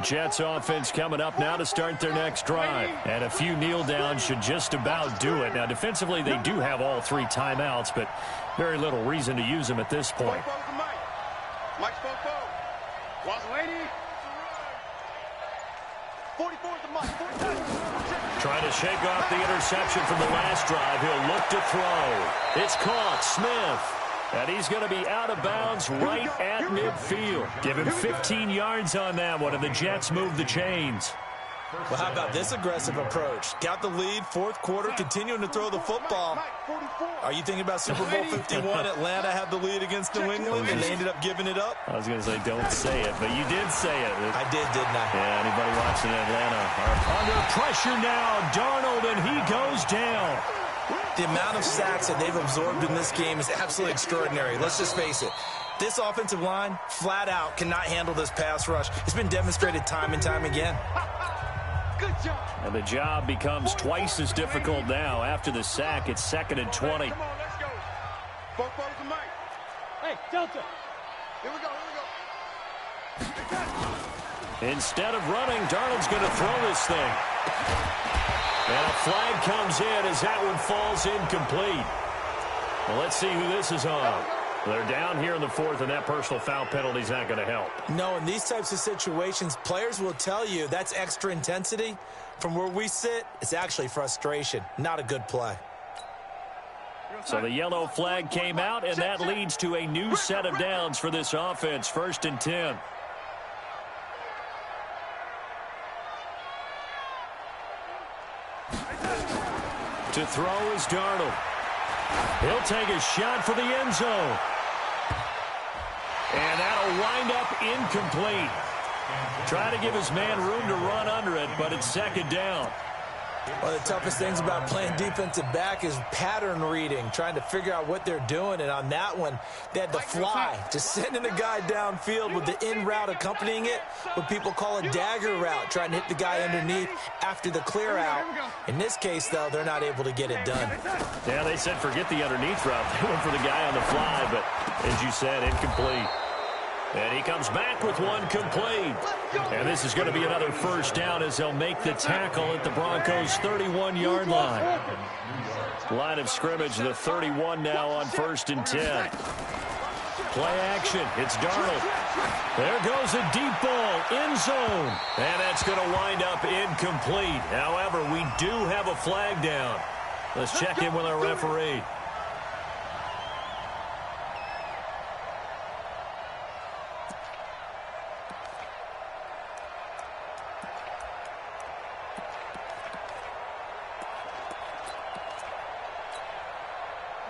Speaker 1: Jets offense coming up now to start their next drive. And a few kneel downs should just about do it. Now, defensively, they do have all 3 timeouts, but very little reason to use them at this point.
Speaker 2: Mike's 4-4. Watch waiting. 44 to Mike.
Speaker 1: Trying to shake off the interception from the last drive. He'll look to throw. It's caught. Smith. And he's going to be out of bounds right at midfield. Give him 15 yards on that one, and the Jets move the chains.
Speaker 3: Well, how about this aggressive approach? Got the lead, 4th quarter, continuing to throw the football. Are you thinking about Super Bowl 51? Atlanta had the lead against New England, and they ended up giving it up?
Speaker 1: I was going to say, don't say it, but you did say it.
Speaker 3: I did, didn't I?
Speaker 1: Yeah, anybody watching Atlanta are under pressure now. Darnold, and he goes down.
Speaker 3: The amount of sacks that they've absorbed in this game is absolutely extraordinary. Let's just face it. This offensive line, flat out, cannot handle this pass rush. It's been demonstrated time and time again.
Speaker 2: Good job.
Speaker 1: And the job becomes twice as difficult now. After the sack, it's 2nd and 20.
Speaker 2: Come on, let's go. 4 to Mike. Hey, Delta. Here we go,
Speaker 1: Instead of running, Darnold's going to throw this thing. And a flag comes in as that one falls incomplete. Well, let's see who this is on. They're down here in the 4th, and that personal foul penalty is not going to help.
Speaker 3: No, in these types of situations, players will tell you that's extra intensity. From where we sit, it's actually frustration. Not a good play.
Speaker 1: So the yellow flag came out, and that leads to a new set of downs for this offense. 1st and 10. To throw is Darnold. He'll take a shot for the end zone. And that'll wind up incomplete. Try to give his man room to run under it, but it's 2nd down.
Speaker 3: One of the toughest things about playing defensive back is pattern reading, trying to figure out what they're doing. And on that one, they had to fly, just sending a guy downfield with the in route accompanying it, what people call a dagger route, trying to hit the guy underneath after the clear out. In this case, though, they're not able to get it done.
Speaker 1: Yeah, they said forget the underneath route. They went for the guy on the fly, but as you said, incomplete. And he comes back with one complete. And this is going to be another 1st down as they'll make the tackle at the Broncos' 31-yard line. Line of scrimmage, the 31 now on 1st and 10. Play action. It's Darnold. There goes a deep ball, end zone. And that's going to wind up incomplete. However, we do have a flag down. Let's check in with our referee.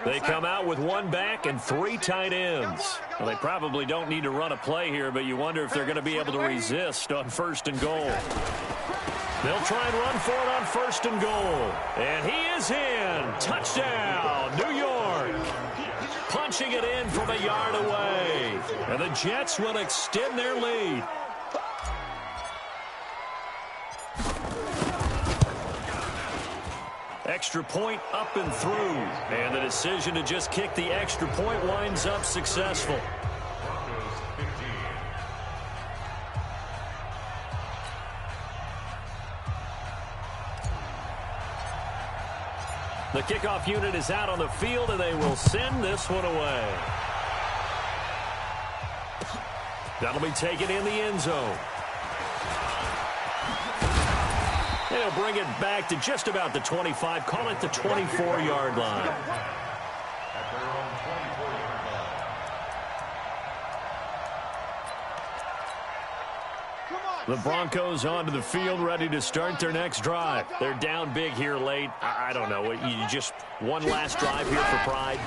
Speaker 1: They come out with one back and 3 tight ends. Well, they probably don't need to run a play here, but you wonder if they're going to be able to resist on 1st and goal. They'll try and run for it on 1st and goal. And he is in. Touchdown, New York. Punching it in from a yard away. And the Jets will extend their lead. Extra point up and through. And the decision to just kick the extra point winds up successful. The kickoff unit is out on the field, and they will send this one away. That'll be taken in the end zone. They'll bring it back to just about the 25. Call it the 24-yard line.
Speaker 4: At their own 24-yard line.
Speaker 1: The Broncos onto the field, ready to start their next drive. They're down big here late. I don't know. You just one last drive here for pride.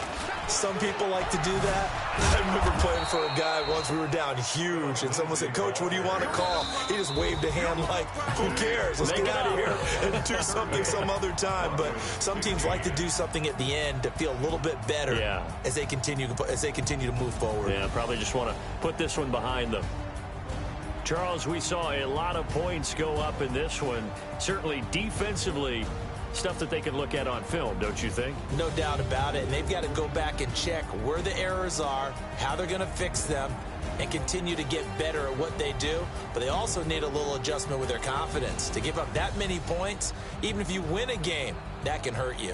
Speaker 3: Some people like to do that. I remember playing for a guy once. We were down huge, and someone said, "Coach, what do you want to call?" He just waved a hand like, "Who cares? Let's get out of here and do something some other time." But some teams like to do something at the end to feel a little bit better as they continue to move forward.
Speaker 1: Yeah, probably just want to put this one behind them. Charles, we saw a lot of points go up in this one. Certainly defensively, stuff that they can look at on film, don't you think?
Speaker 3: No doubt about it. And they've got to go back and check where the errors are, how they're going to fix them, and continue to get better at what they do. But they also need a little adjustment with their confidence. To give up that many points, even if you win a game, that can hurt you.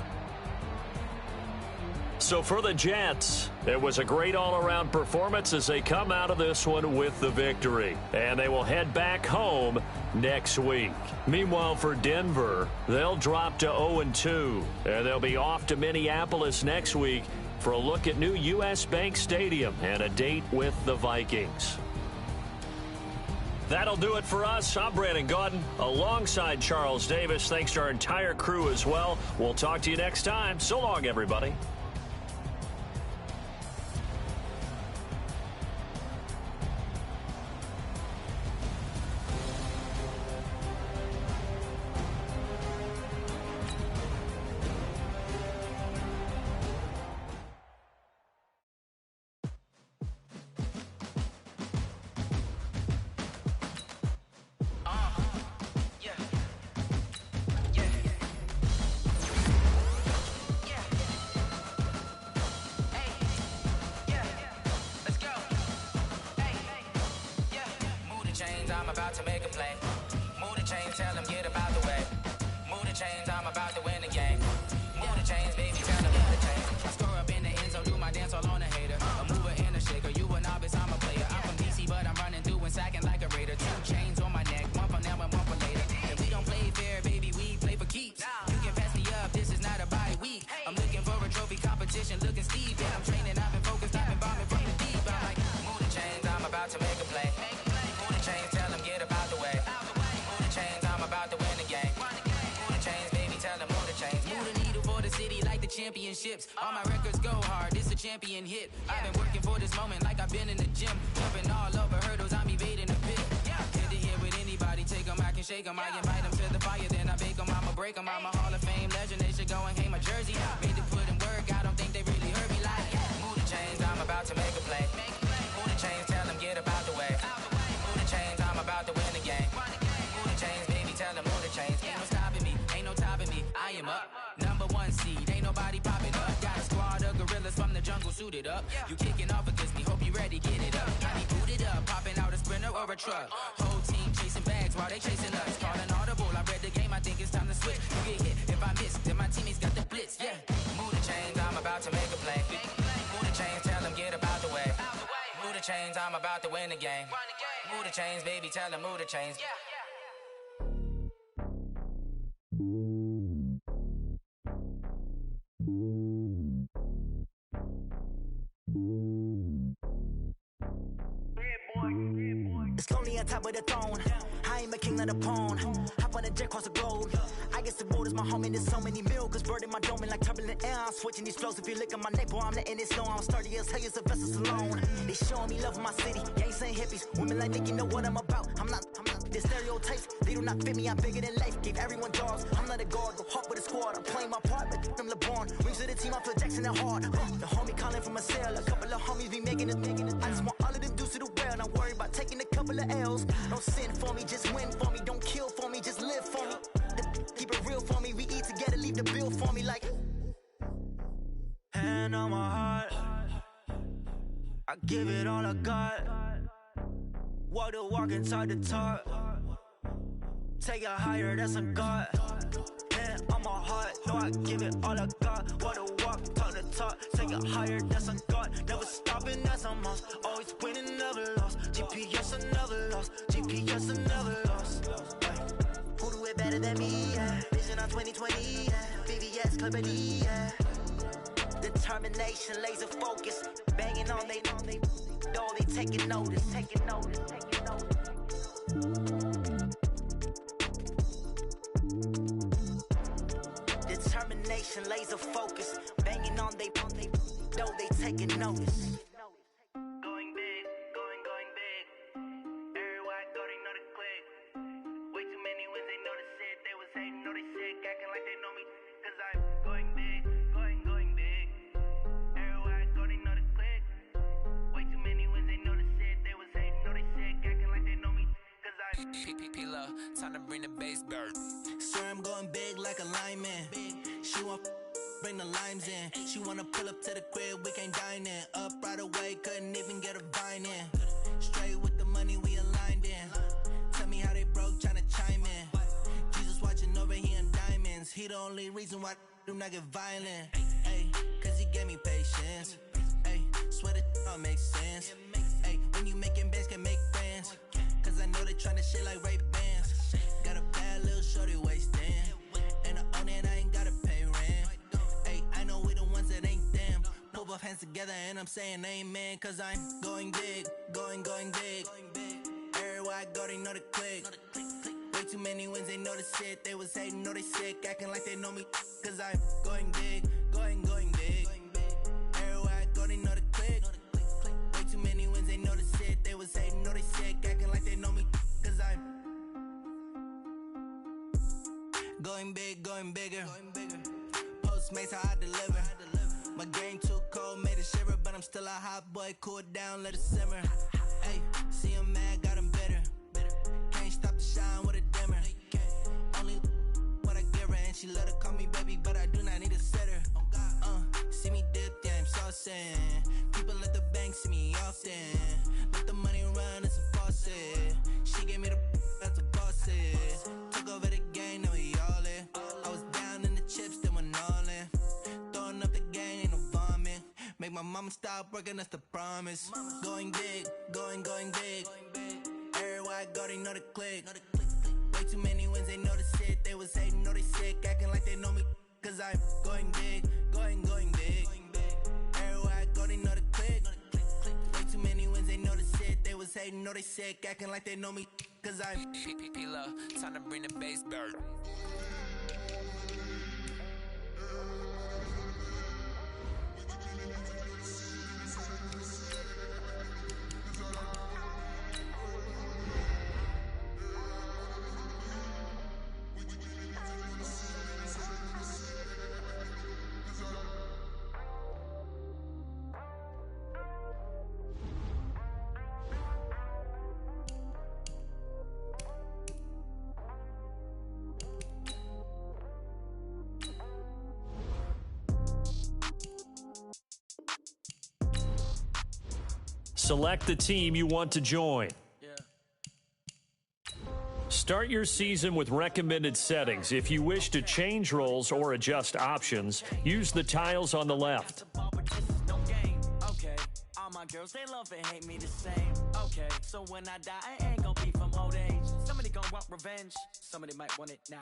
Speaker 1: So for the Jets, it was a great all-around performance as they come out of this one with the victory. And they will head back home next week. Meanwhile, for Denver, they'll drop to 0-2. And they'll be off to Minneapolis next week for a look at new U.S. Bank Stadium and a date with the Vikings. That'll do it for us. I'm Brandon Gaudin alongside Charles Davis. Thanks to our entire crew as well. We'll talk to you next time. So long, everybody.
Speaker 5: I'm about to make a play. Move the chains, tell them get about the way. Move the chains, I'm about to win the game. Move the chains, baby, tell them move the chains. I score up in the end zone, do my dance all on a hater. A mover and a shaker, you a novice, I'm a player. I'm from DC, but I'm running through and sacking like a raider. 2 chains on my neck, one for now and one for later. And we don't play fair, baby, we play for keeps. You can pass me up, this is not a bye week. I'm looking for a trophy competition, looking steep. Yeah, I'm training, I've been focused, I've been bombing from the deep. I'm like, move the chains, I'm about to make a play. Move the chains, tell them get about the way. Move the chains, I'm about to win the game. Move the chains, baby, tell them move the chains. Move the needle for the city like the championships. All my records go hard, it's a champion hit. I've been working for this moment like I've been in the gym. Jumping all over hurdles, I'm evading the pit. Head to head with anybody, take them, I can shake them. I invite them to the fire, then I bake them, I'ma break them. I'm a Hall of Fame legend, they should go and hang my jersey. Made to put in work, I don't think they really heard me like, move the chains, I'm about to make a play. Move the chains, tell them get about the way. Move the chains, I'm about to win the game. Move the chains, baby, tell them move the chains. Ain't no stopping me, ain't no topping me, I am up. Number 1 seed, ain't nobody popping up. Got a squad of gorillas from the jungle suited up. You kicking off against me, hope you ready, get it up. I be booted up, popping out a sprinter or a truck. Whole team chasing bags while they chasing us. Calling audible, I read the game, I think it's time to switch. You get hit, if I miss, then my teammates got the blitz, yeah. Move the chains, I'm about to make a play. Move the chains, tell them get about the way. Move the chains, I'm about to win the game. Move the chains, baby, tell them move the chains.
Speaker 6: It's lonely on top of the throne. I ain't a king of the pawn. Hop on a jet across the globe. I guess the road is my home and there's so many milk. Cause bird in my dome and like turbulent air. I'm switching these flows. If you look at my neck, boy, I'm letting it slow. I'm sturdy as hell, as a vessel alone. They showing me love in my city. Gangs and hippies. Women like Nick, you know what I'm about. I'm not. The stereotypes, they do not fit me. I'm bigger than life. Gave everyone jobs. I'm not a guard, go hard with a squad. I'm playing my part, but I'm LeBron. Rings of the team, I feel Jackson and hard. The homie calling from a cell. A couple of homies be making it. I just want all of them dudes to do well. Not worry about taking a couple of L's. Don't sin for me, just win for me. Don't kill for me, just live for me. Keep it real for me. We eat together, leave the bill for me like. Hand on my heart, I give it all I got. Walk the walk and talk the talk. Take it higher, that's a God. Hand on my heart, no, I give it all I got. Walk the walk, talk the talk. Take it higher, that's a God. Never stopping, that's a must. Always winning, never lost. GPS, I never lost. GPS, I never lost. Who do it better than me? Yeah. Vision on 2020, yeah. VVS, Clarity, yeah. Determination, laser focus. Banging on they door, they taking notice. Determination, laser focus. Banging on they door, they taking notice. Going big, going big. Everywhere I go, they know the click. Way too many wins, they know the shit. They was hating, know they sick, acting like they know me. Cause I'm going big, going big. Everywhere I go, they know the click. Way too many wins, they know the shit. They was hating, know they sick, acting like they know me. Cause I'm
Speaker 5: P-P-P-Love, time to bring the bass bird.
Speaker 6: swear I'm going big like a lineman. She want bring the limes in. She wanna pull up to the crib, we can't dine in. Up right away, couldn't even get a vine in. Straight with the money we aligned in. Tell me how they broke, tryna chime in. Jesus watching over here in diamonds. He the only reason why I do not get violent. Ay, cause he gave me patience. Ay, swear that all makes sense. Ay, when you making bands, can make friends. Cause I know they tryna shit like Ray-Bans. Got a bad little shorty wasting. And I own it, I ain't gotta pay rent. Ay, I know we the ones that ain't them. Pull both hands together and I'm saying amen. Cause I'm going big, going big. Everywhere I go, they know the click. Way too many wins, they know the shit. They was hating, know they sick, acting like they know me. Cause I'm going big, going big. Everywhere I go, they know the click. Way too many wins, they know the shit. They was hating, know they sick, acting like they know me. Cause I'm going big, going bigger. Postmates, how I deliver. My game too cold, made it shiver. But I'm still a hot boy, cool it down, let it simmer. Hey, see him mad, got him bitter. Can't stop the shine with a dimmer. Only what I give her, and she love to call me baby, but I do not need a sitter. See me dip, yeah, I'm saucing. People at the bank see me often. Let the money run, it's a faucet. She gave me the that's a boss is. Took over the game, now we all in. I was down in the chips, then went all in. Throwing up the gang, ain't no vomit. Make my mama stop working, that's the promise. Going big, going big. Everywhere I go, they know the click. Way too many wins, they know the shit. They was hating, know they sick, acting like they know me. Cause I'm going big, going big. Everywhere I go, they know the click. Way too many wins, they know the shit. They was hating, know they sick, acting like they know me. Cause I'm
Speaker 5: P-P-P-Love, time to bring the bass bird.
Speaker 1: Select the team you want to join. Start your season with recommended settings. If you wish to change roles or adjust options, use the tiles on the left.
Speaker 5: my girls, they love and hate me the same. Okay, so when I die, I ain't gon' be from old age. Somebody gon' want revenge, somebody might want it now.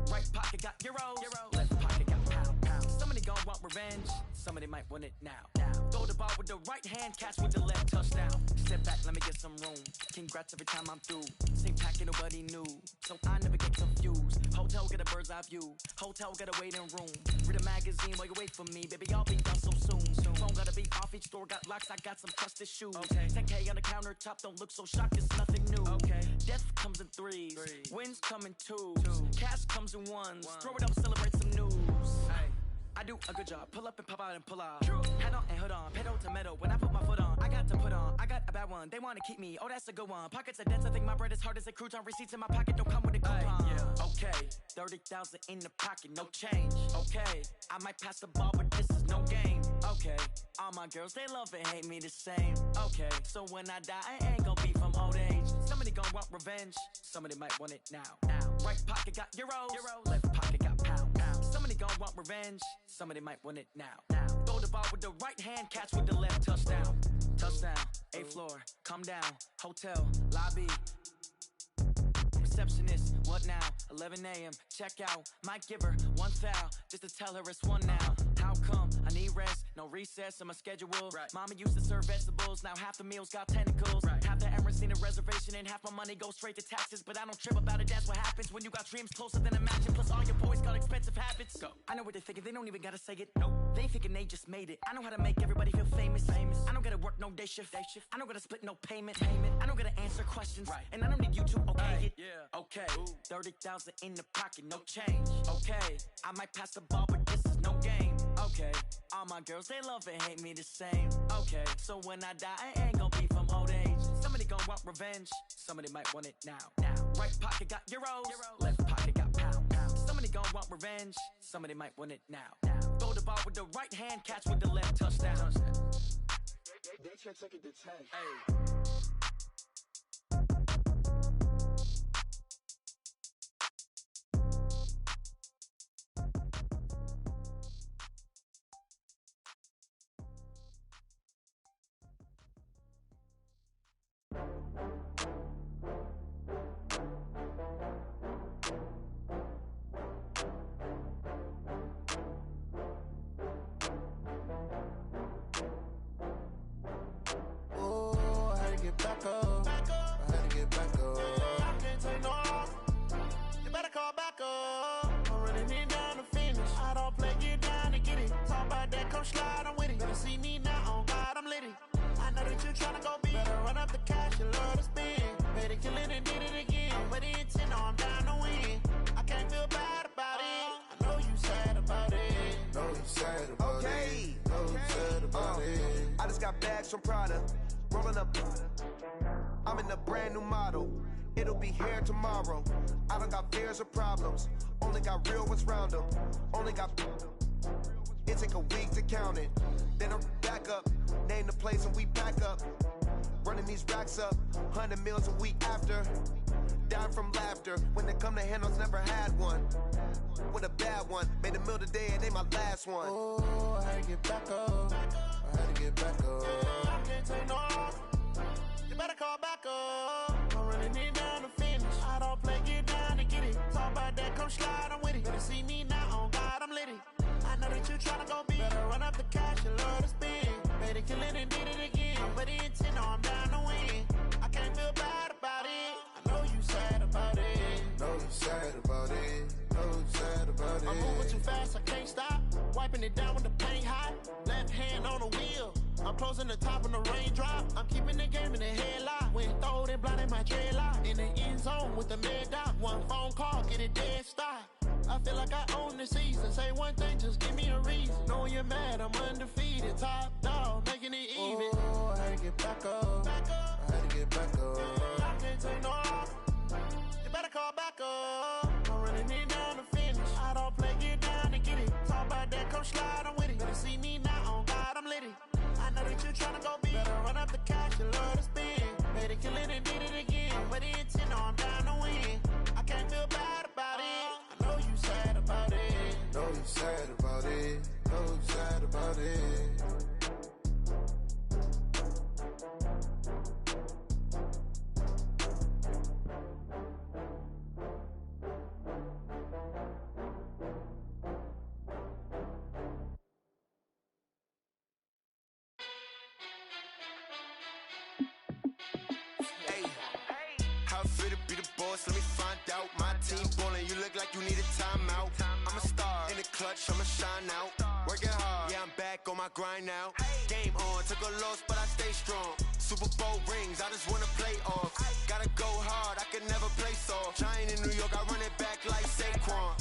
Speaker 5: Right pocket got euros, left pocket got pound. Somebody gon' want revenge, somebody might want it now. Throw the ball with the right hand, catch with the left, touchdown. Step back, let me get some room. Congrats every time I'm through. Same packet, nobody knew, so I never get confused. Hotel get a bird's eye view, hotel get a waiting room. Read a magazine while you wait for me, baby, I'll be done so soon. Phone gotta be off, each store got locks, I got some trusted shoes. 10K on the countertop, don't look so shocked, it's nothing new. Death comes in threes, wins come in twos, cash comes in ones. Throw it up, celebrate some news. I do a good job, pull up and pop out and pull out. Head on and hood on, pedal to metal. When I put my foot on, I got to put on. I got a bad one, they wanna keep me, oh that's a good one. Pockets are dense, I think my bread is hard as a crouton. Receipts in my pocket don't come with a coupon. Okay, 30,000 in the pocket, no change. Okay, I might pass the ball, but this is no game. Okay, all my girls, they love and hate me the same. Okay, so when I die, I ain't gon' be from old age. Somebody gon' want revenge, somebody might want it now. Right pocket got euros, left pocket got pound. Somebody gon' want revenge, somebody might want it now. Throw the ball with the right hand, catch with the left, touchdown. Touchdown, 8th floor, come down, hotel, lobby. Receptionist, what now? 11 a.m., check out. Might give her one foul, just to tell her it's one now. How come? I need rest, no recess in my schedule. Mama used to serve vegetables, now half the meals got tentacles. Half the Emirates need a reservation and half my money goes straight to taxes. But I don't trip about it, that's what happens when you got dreams closer than imagine. Plus all your boys got expensive habits. Go. I know what they're thinking, they don't even gotta say it. Nope. They thinking they just made it. I know how to make everybody feel famous. I don't gotta work no day shift. I don't gotta split no payment. I don't gotta answer questions. And I don't need you to okay it. Okay, 30,000 in the pocket, no change. Okay, I might pass the ball, but this is no game. Okay, all my girls, they love and hate me the same. Okay, so when I die, I ain't gon' be from old age. Somebody gon' want revenge, somebody might want it now. Right pocket got euros, left pocket got pound. Somebody gon' want revenge, somebody might want it now. Throw the ball with the right hand, catch with the left, touchdown.
Speaker 2: They can't take it to 10.
Speaker 6: Back up. I had to get back up. I can't take no loss. You better call back up. I'm running it down to finish. I don't play, get down to get it. Talk about that, come slide, I'm with it. Better see me now, on God, I'm litty. I know that you tryna go big. Better run up the cash, you love to spend. Better kill it and did it again. With the intent, no, I'm down to win. I can't feel bad about it. I know you sad about it.
Speaker 7: Know you sad about it. Know you sad about it. I just got bags from Prada. Rolling up, I'm in a brand new model. It'll be here tomorrow. I don't got fears or problems. Only got real ones round them. Only got. It take a week to count it. Then I'm back up. Name the place and we pack up. Running these racks up. 100 meals a week after. Down from laughter. When they come to handles, never had one. With a bad one. Made a meal today and they my last one.
Speaker 6: Oh, I had to get back up. I had to get back up. I can't take no loss. You better call back up. I'm running it down to finish. I don't play, get down to get it. Talk about that, come slide, I'm with it. Better see me now, on God, I'm litty. I know that you tryna go big. Better run up the cash, you love to spend. Better kill it and did it again. But the intent, no, I'm down to win. I can't feel bad about it. I know you sad about it.
Speaker 7: Know you sad about it. Know you sad about it.
Speaker 6: I'm moving too fast, I can't stop. Wiping it down with the paint hot. Left hand on the wheel. I'm closing the top when the raindrop. I'm keeping the game in the headlock. When throwed and blinded my dreadlock. In the end zone with the mad dot. One phone call, get it dead stop. I feel like I own the season. Say one thing, just give me a reason. Knowing you're mad, I'm undefeated. Top dog, making it even.
Speaker 7: Oh, I had to get back up. I had to get back up.
Speaker 6: I can't take no loss. You better call back up. I'm running it down to finish. I don't play, get down to get it. Talk about that, come slide, I'm with it. Better see me now, on God, I'm litty. I know that you tryna go big. Better run up the cash, you love to spend. Better kill it and did it again. With the intent, no, I'm down to win. I can't feel bad about it. I know you sad about it.
Speaker 7: Know you sad about it. Know you sad about it. How it feel to be the boss? Let me find out. My team ballin', you look like you need a timeout. I'm a star in the clutch, I'ma shine out. Working hard, yeah, I'm back on my grind now. Game on, took a loss, but I stay strong. Super Bowl rings, I just wanna play off. Gotta go hard, I can never play soft. Giant in New York, I run it back like Saquon.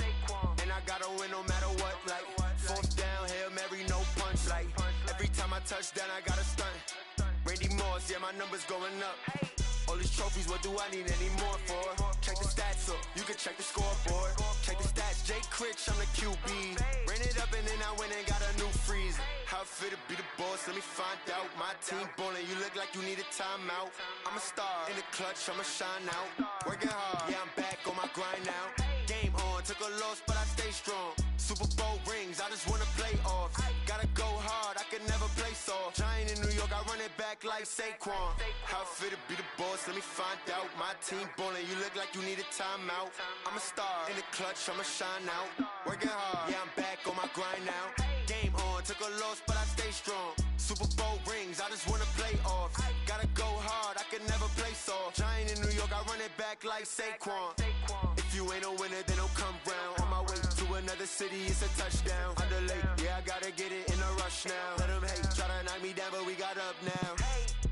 Speaker 7: And I gotta win no matter what, like fourth down, Hail Mary, no punch. Like every time I touch down, I gotta stunt. Randy Moss, yeah, my numbers going up. All these trophies, what do I need any more for? Check the stats up, you can check the scoreboard. Check the stats, Jay Critch, I'm the QB. Ran it up and then I went and got a new freeze. How it feel to be the boss, let me find out. My team ballin', you look like you need a timeout. I'm a star in the clutch, I'ma shine out. Working hard, yeah, I'm back on my grind now. Game on, took a loss, but I stay strong. Super Bowl rings, I just wanna play off. Gotta go hard, I can never play soft. Giant in New York, I run it back like Saquon. How it feel to be the boss, let me find out. My team ballin', you look like you need a timeout. I'm a star in the clutch, I'ma shine out. Working hard, yeah, I'm back on my grind now. Game on, took a loss, but I stay strong. Super Bowl rings, I just wanna play off. Gotta go hard, I can never play soft. Giant in New York, I run it back like Saquon. If you ain't a winner, then don't come round. On my way to another city, it's a touchdown. Underlay, yeah, I gotta get it in a rush now. Let them hate, try to knock me down, but we got up now.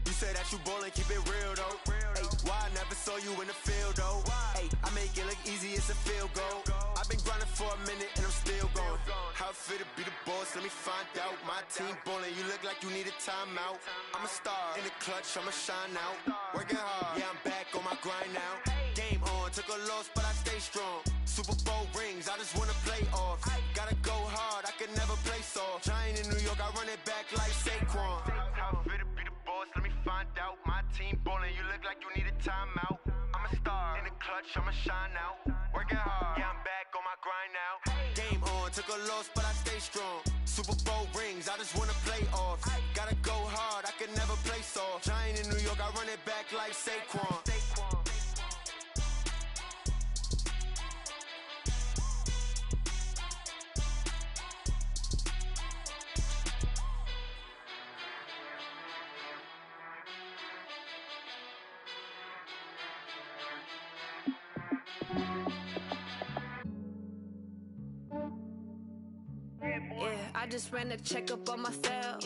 Speaker 7: You say that you ballin', keep it real though. Hey, why I never saw you in the field though? Hey, I make it look easy, it's a field goal. I've been grinding for a minute and I'm still going. How it feel to be the boss, let me find out. My team ballin', you look like you need a timeout. I'm a star in the clutch, I'ma shine out. Working hard, yeah, I'm back on my grind now. Game on, took a loss, but I stay strong. Super Bowl rings, I just wanna play off. Gotta go hard, I can never play soft. Giant in New York, I run it back like Saquon. How it feel to be the boss, let me find out. My team ballin', you look like you need a timeout. I'm a star in the clutch, I'ma shine out. Working hard, yeah, I'm back on my grind now. Game on, took a loss, but I stay strong. Super Bowl rings, I just wanna play off. Gotta go hard, I can never play soft. Giant in New York, I run it back like Saquon.
Speaker 8: Yeah, I just ran a checkup on myself.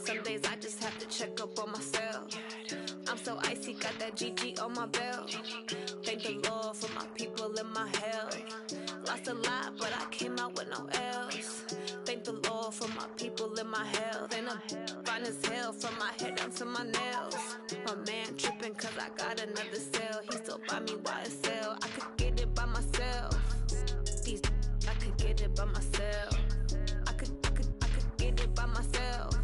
Speaker 8: Some days I just have to check up on myself. I'm so icy, got that GG on my belt. Thank the Lord for my people in my health. Lost a lot, but I came out with no else. Thank the Lord for my people in my health. And I'm fine as hell from my head down to my nails. My man tripping cause I got another cell. He still buy me YSL. I could get it by myself. These I could get it by myself. I could get it by myself.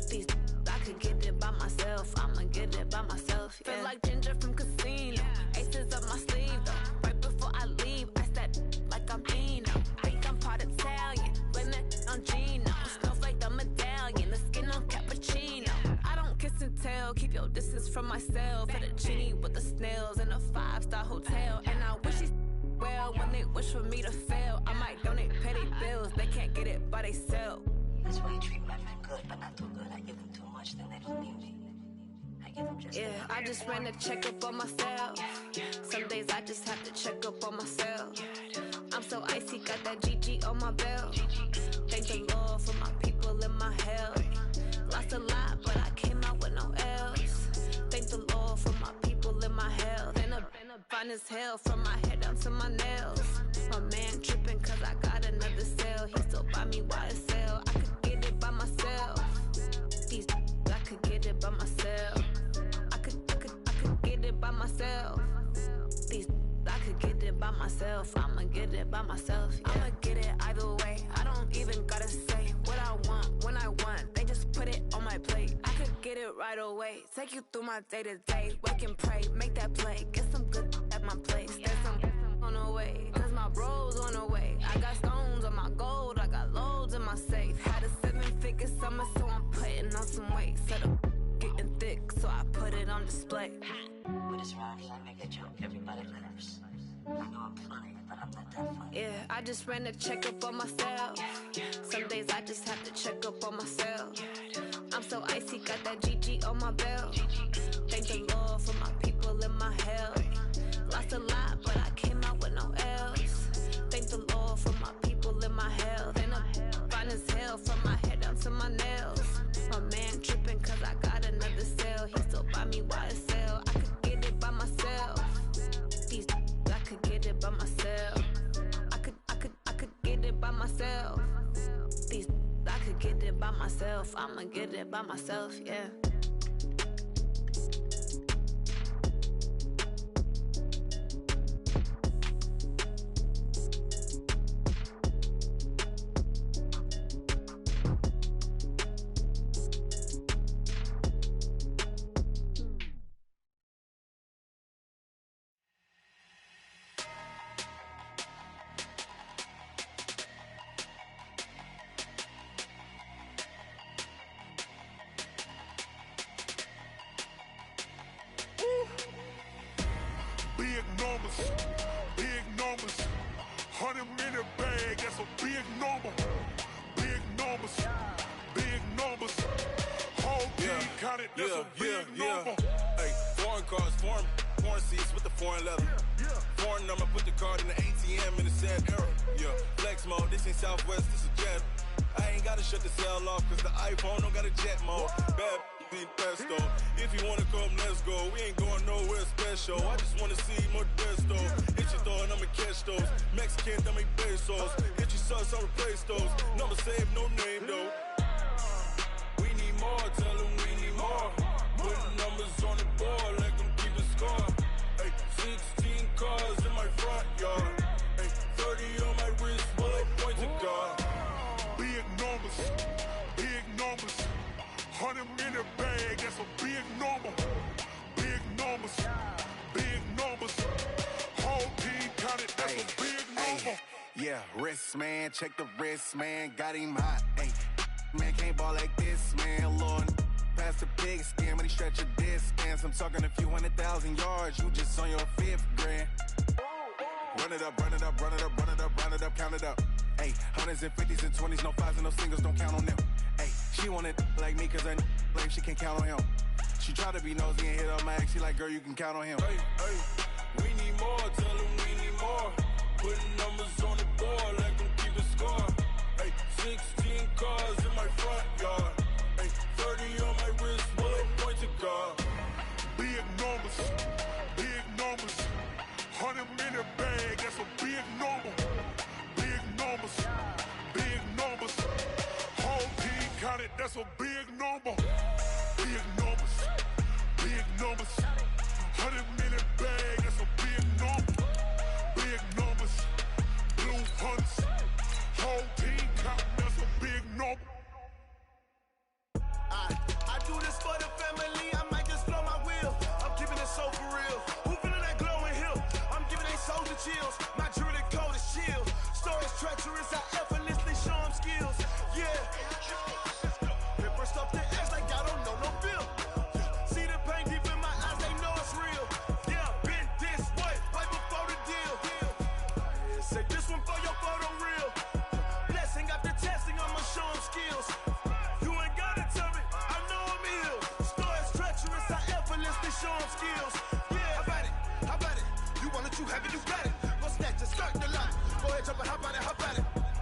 Speaker 8: These I could get it by myself. I'ma get it by myself. Yeah. Feel like Ginger from Casino. Aces up my sleeve though. Right before I leave, I step like I'm Dino. Think I'm part Italian, blame it on Gino. Smells like the medallion, the skin on cappuccino. I don't kiss and tell, keep your distance from myself. For the genie with the snails in a 5-star hotel. And I wish he's well when they wish for me to fail. I might donate petty bills, they can't get it by themselves.
Speaker 9: That's why you treat women good, but not too good. I give them too much, then they don't need me. I give them just
Speaker 8: yeah, I just ran a checkup on myself. Some days I just have to check up on myself. I'm so icy, got that GG on my belt. Thank the Lord for my people in my health. Lost a lot, but I came out with no else. Thank the Lord for my people in my health. And I'm fine as hell from my head down to my nails. My man tripping cause I got another cell. He still buy me YSL. I could get it by myself. These I could get it by myself. I could get it by myself. These I could get it by myself. I'ma get it by myself. Yeah. I'ma get it either way. I don't even gotta say what I want when I want. They just put it on my plate. I could get it right away. Take you through my day to day. Wake and pray, make that play. Get some good at my place. There's some on the way. Cause my bro's on the way. I got stones on my gold. I got loads in my safe. Had a 7-figure summer, so I'm putting on some weight. Set up getting thick, so I put it on display.
Speaker 9: With this round here, I make a joke. Everybody laughs. I know I'm funny, but I'm not that funny.
Speaker 8: Yeah, I just ran a checkup on myself. Some days I just have to check up on myself. I'm so icy, got that GG on my belt. Thank the Lord for my people in my health. lost a lot, but I came out with no L's. Thank the Lord for my people in my health. And I'm fine as hell from my head down to my nails. My man tripping cause I got another cell. He still buy me YSL. I could get it by myself. These I could get it by myself. I could get it by myself. These I could get it by myself. I'ma get it by myself, yeah.
Speaker 10: Big numbers, 100 in the bag, that's a big number. Big numbers, whole team counted, that's a big number.
Speaker 11: Hey, foreign cars, foreign seats with the foreign leather. Foreign number, put the card in the ATM in the sad era. Yeah, flex mode, this ain't Southwest, this is Jet. I ain't gotta shut the cell off, cause the iPhone don't got a jet mode. Bad ain't pesto. If you wanna come, let's go. We ain't going nowhere special. I just wanna see more Modesto. Hit your thought, I'ma catch those. Mexican, dame pesos. Hit your sauce, I'll replace those. Number save, no name though. We need more, tell them we need more. Putting numbers on the board, let them keep the score. Hey, 16 cars in my front yard. Hey, 30 on my wrist, will I point to God?
Speaker 10: Big numbers, 100 in the bag, that's a big number. Big numbers, whole team counted, that's a big number.
Speaker 12: Yeah, wrist man, check the wrist man, got him hot. Ay, man can't ball like this, man. Lord, past the pig skin, but he stretch a distance. I'm talking a few 100,000 yards, you just on your 5th grand. Run it up, count it up. Ay, hundreds and 50s and 20s, no 5s and no singles, don't count on them. Ay, she want it like me, cause her like she can't count on him. She try to be nosy and hit up my ex, she like, girl, you can count on him.
Speaker 11: Hey, we need more, tell them we need more. Putting numbers on the board, let them keep the score. Hey, 16 cars in my front yard. Hey, 30 on my wrist, will I point to God?
Speaker 10: Big numbers, 100 in the bag, that's a big number. Big numbers, whole team counted, that's a big number. Big numbers, 100 in the bag, that's a big number. Big numbers, blue hunts, whole team counted, that's a big number.
Speaker 7: I do this for the family, I might just blow my wheel. I'm keeping it so for real. Who feeling that glowing hill? I'm giving they soldier chills. My jewelry code is chill. Stories treacherous, I effortlessly show them skills. Yeah. Paper stuff to act like I don't know no bill. See the pain deep in my eyes, they know it's real. Yeah, been this way, right before the deal. Say this one for your photo reel. Blessing after testing, I'ma show them skills. You ain't gotta tell me, I know I'm ill. Stories treacherous, I effortlessly show them skills. Yeah, how about it? You want it, you have it, you got it. Go snatch it, start the line. Go ahead, jump it, how about it?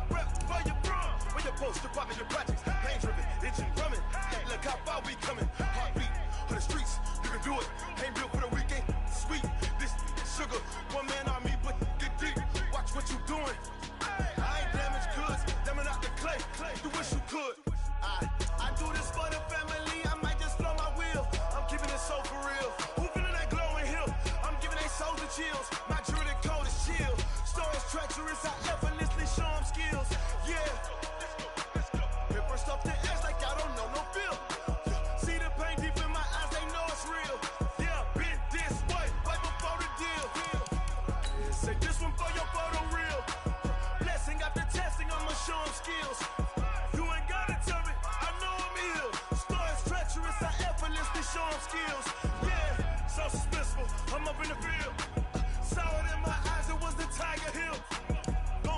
Speaker 7: Rep for your bro, when you're supposed to pop in your projects. Pain driven, itching, drumming. Look how far we coming. Heartbeat on the streets, you can do it. Ain't built for the weekend, sweet. This sugar, one man army, but get deep. Watch what you doing. I ain't damaged goods, damn out the clay. You wish you could. I do this for the family, I might just blow my wheel. I'm keeping it so for real. Who feeling that glowing hill? I'm giving they soldier chills. My jewelry code is chill. Stories treacherous, I effortlessly show them skills. Yeah. Paper stuff to act like I don't know no bill. See the pain deep in my eyes, they know it's real. Yeah, been this way, right before the deal. Say this one for your photo reel. Blessing after testing, I'ma show them skills. You ain't gotta tell me, I know I'm ill. Stories treacherous, I effortlessly show them skills. Yeah, so suspenseful, I'm up in the field. Saw it in my eyes, it was the Tiger Hill. Go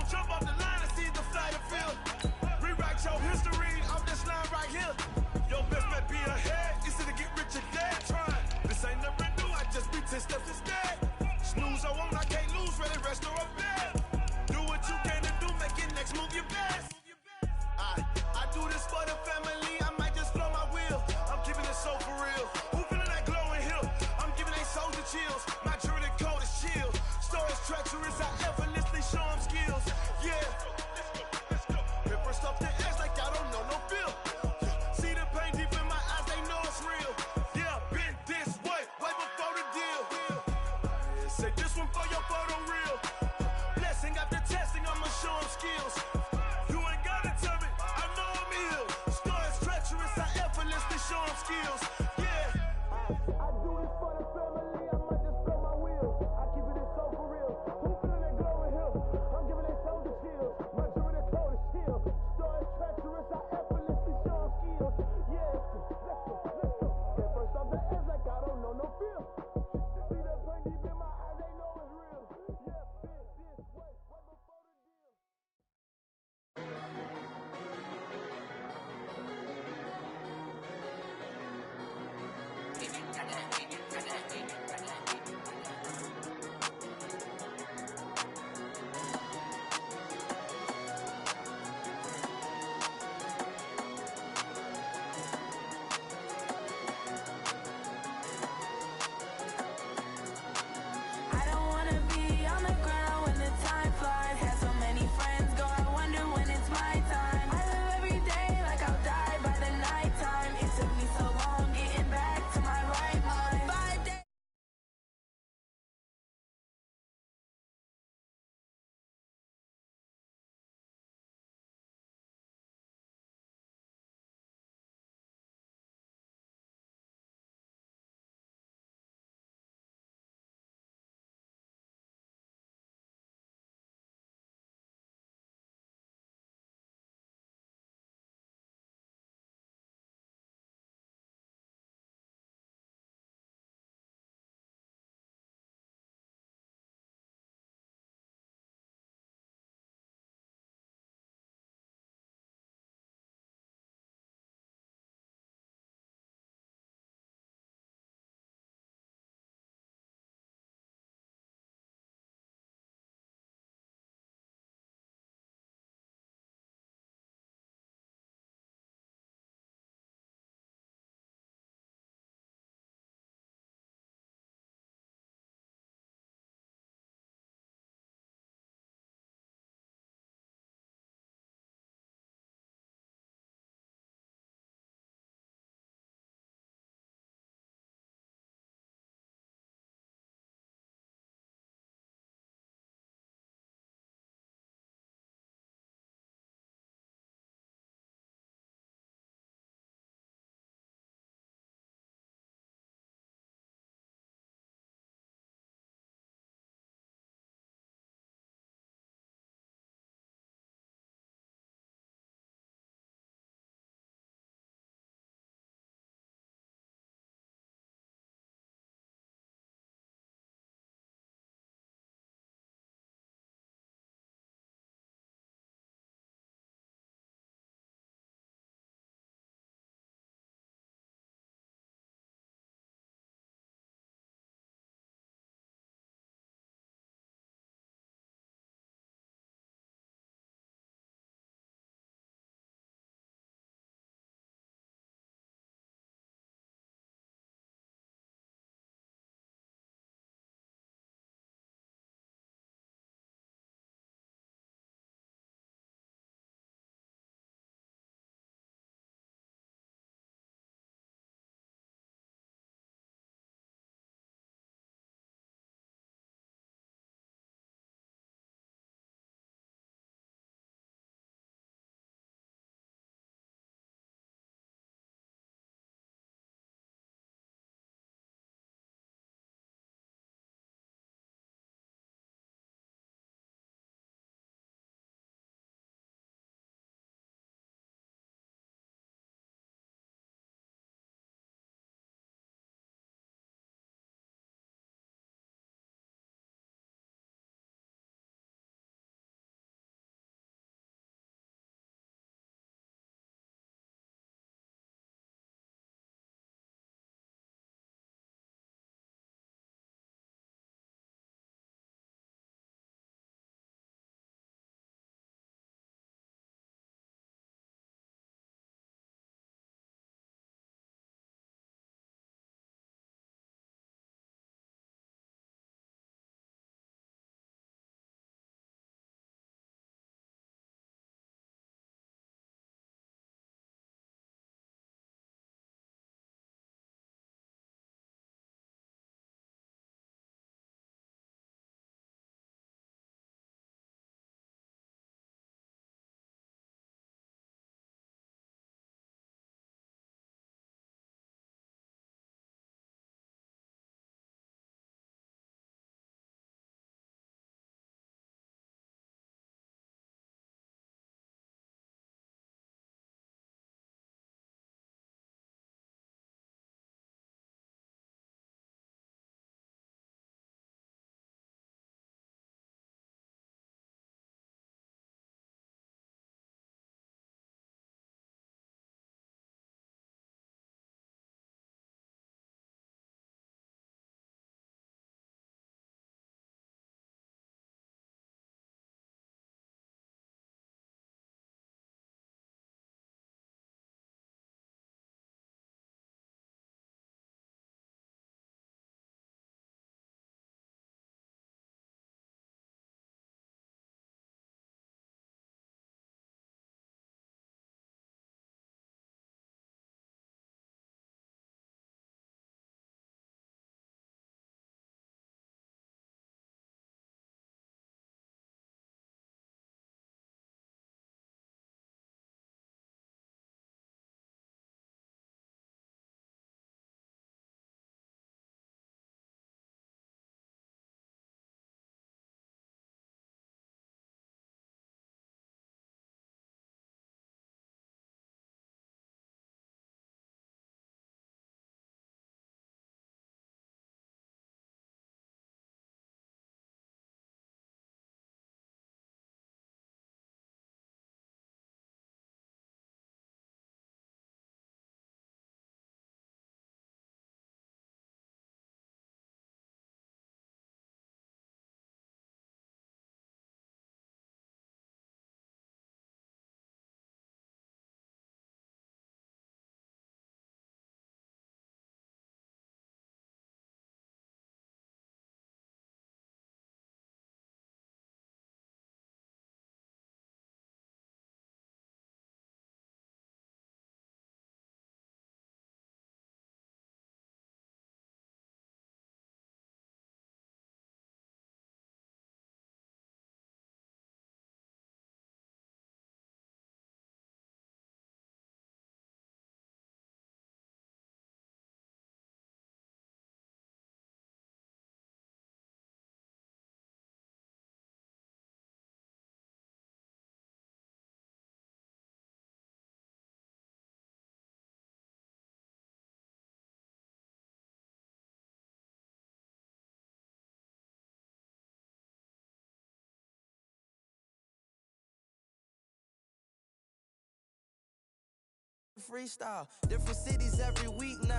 Speaker 6: freestyle. Different cities every week now.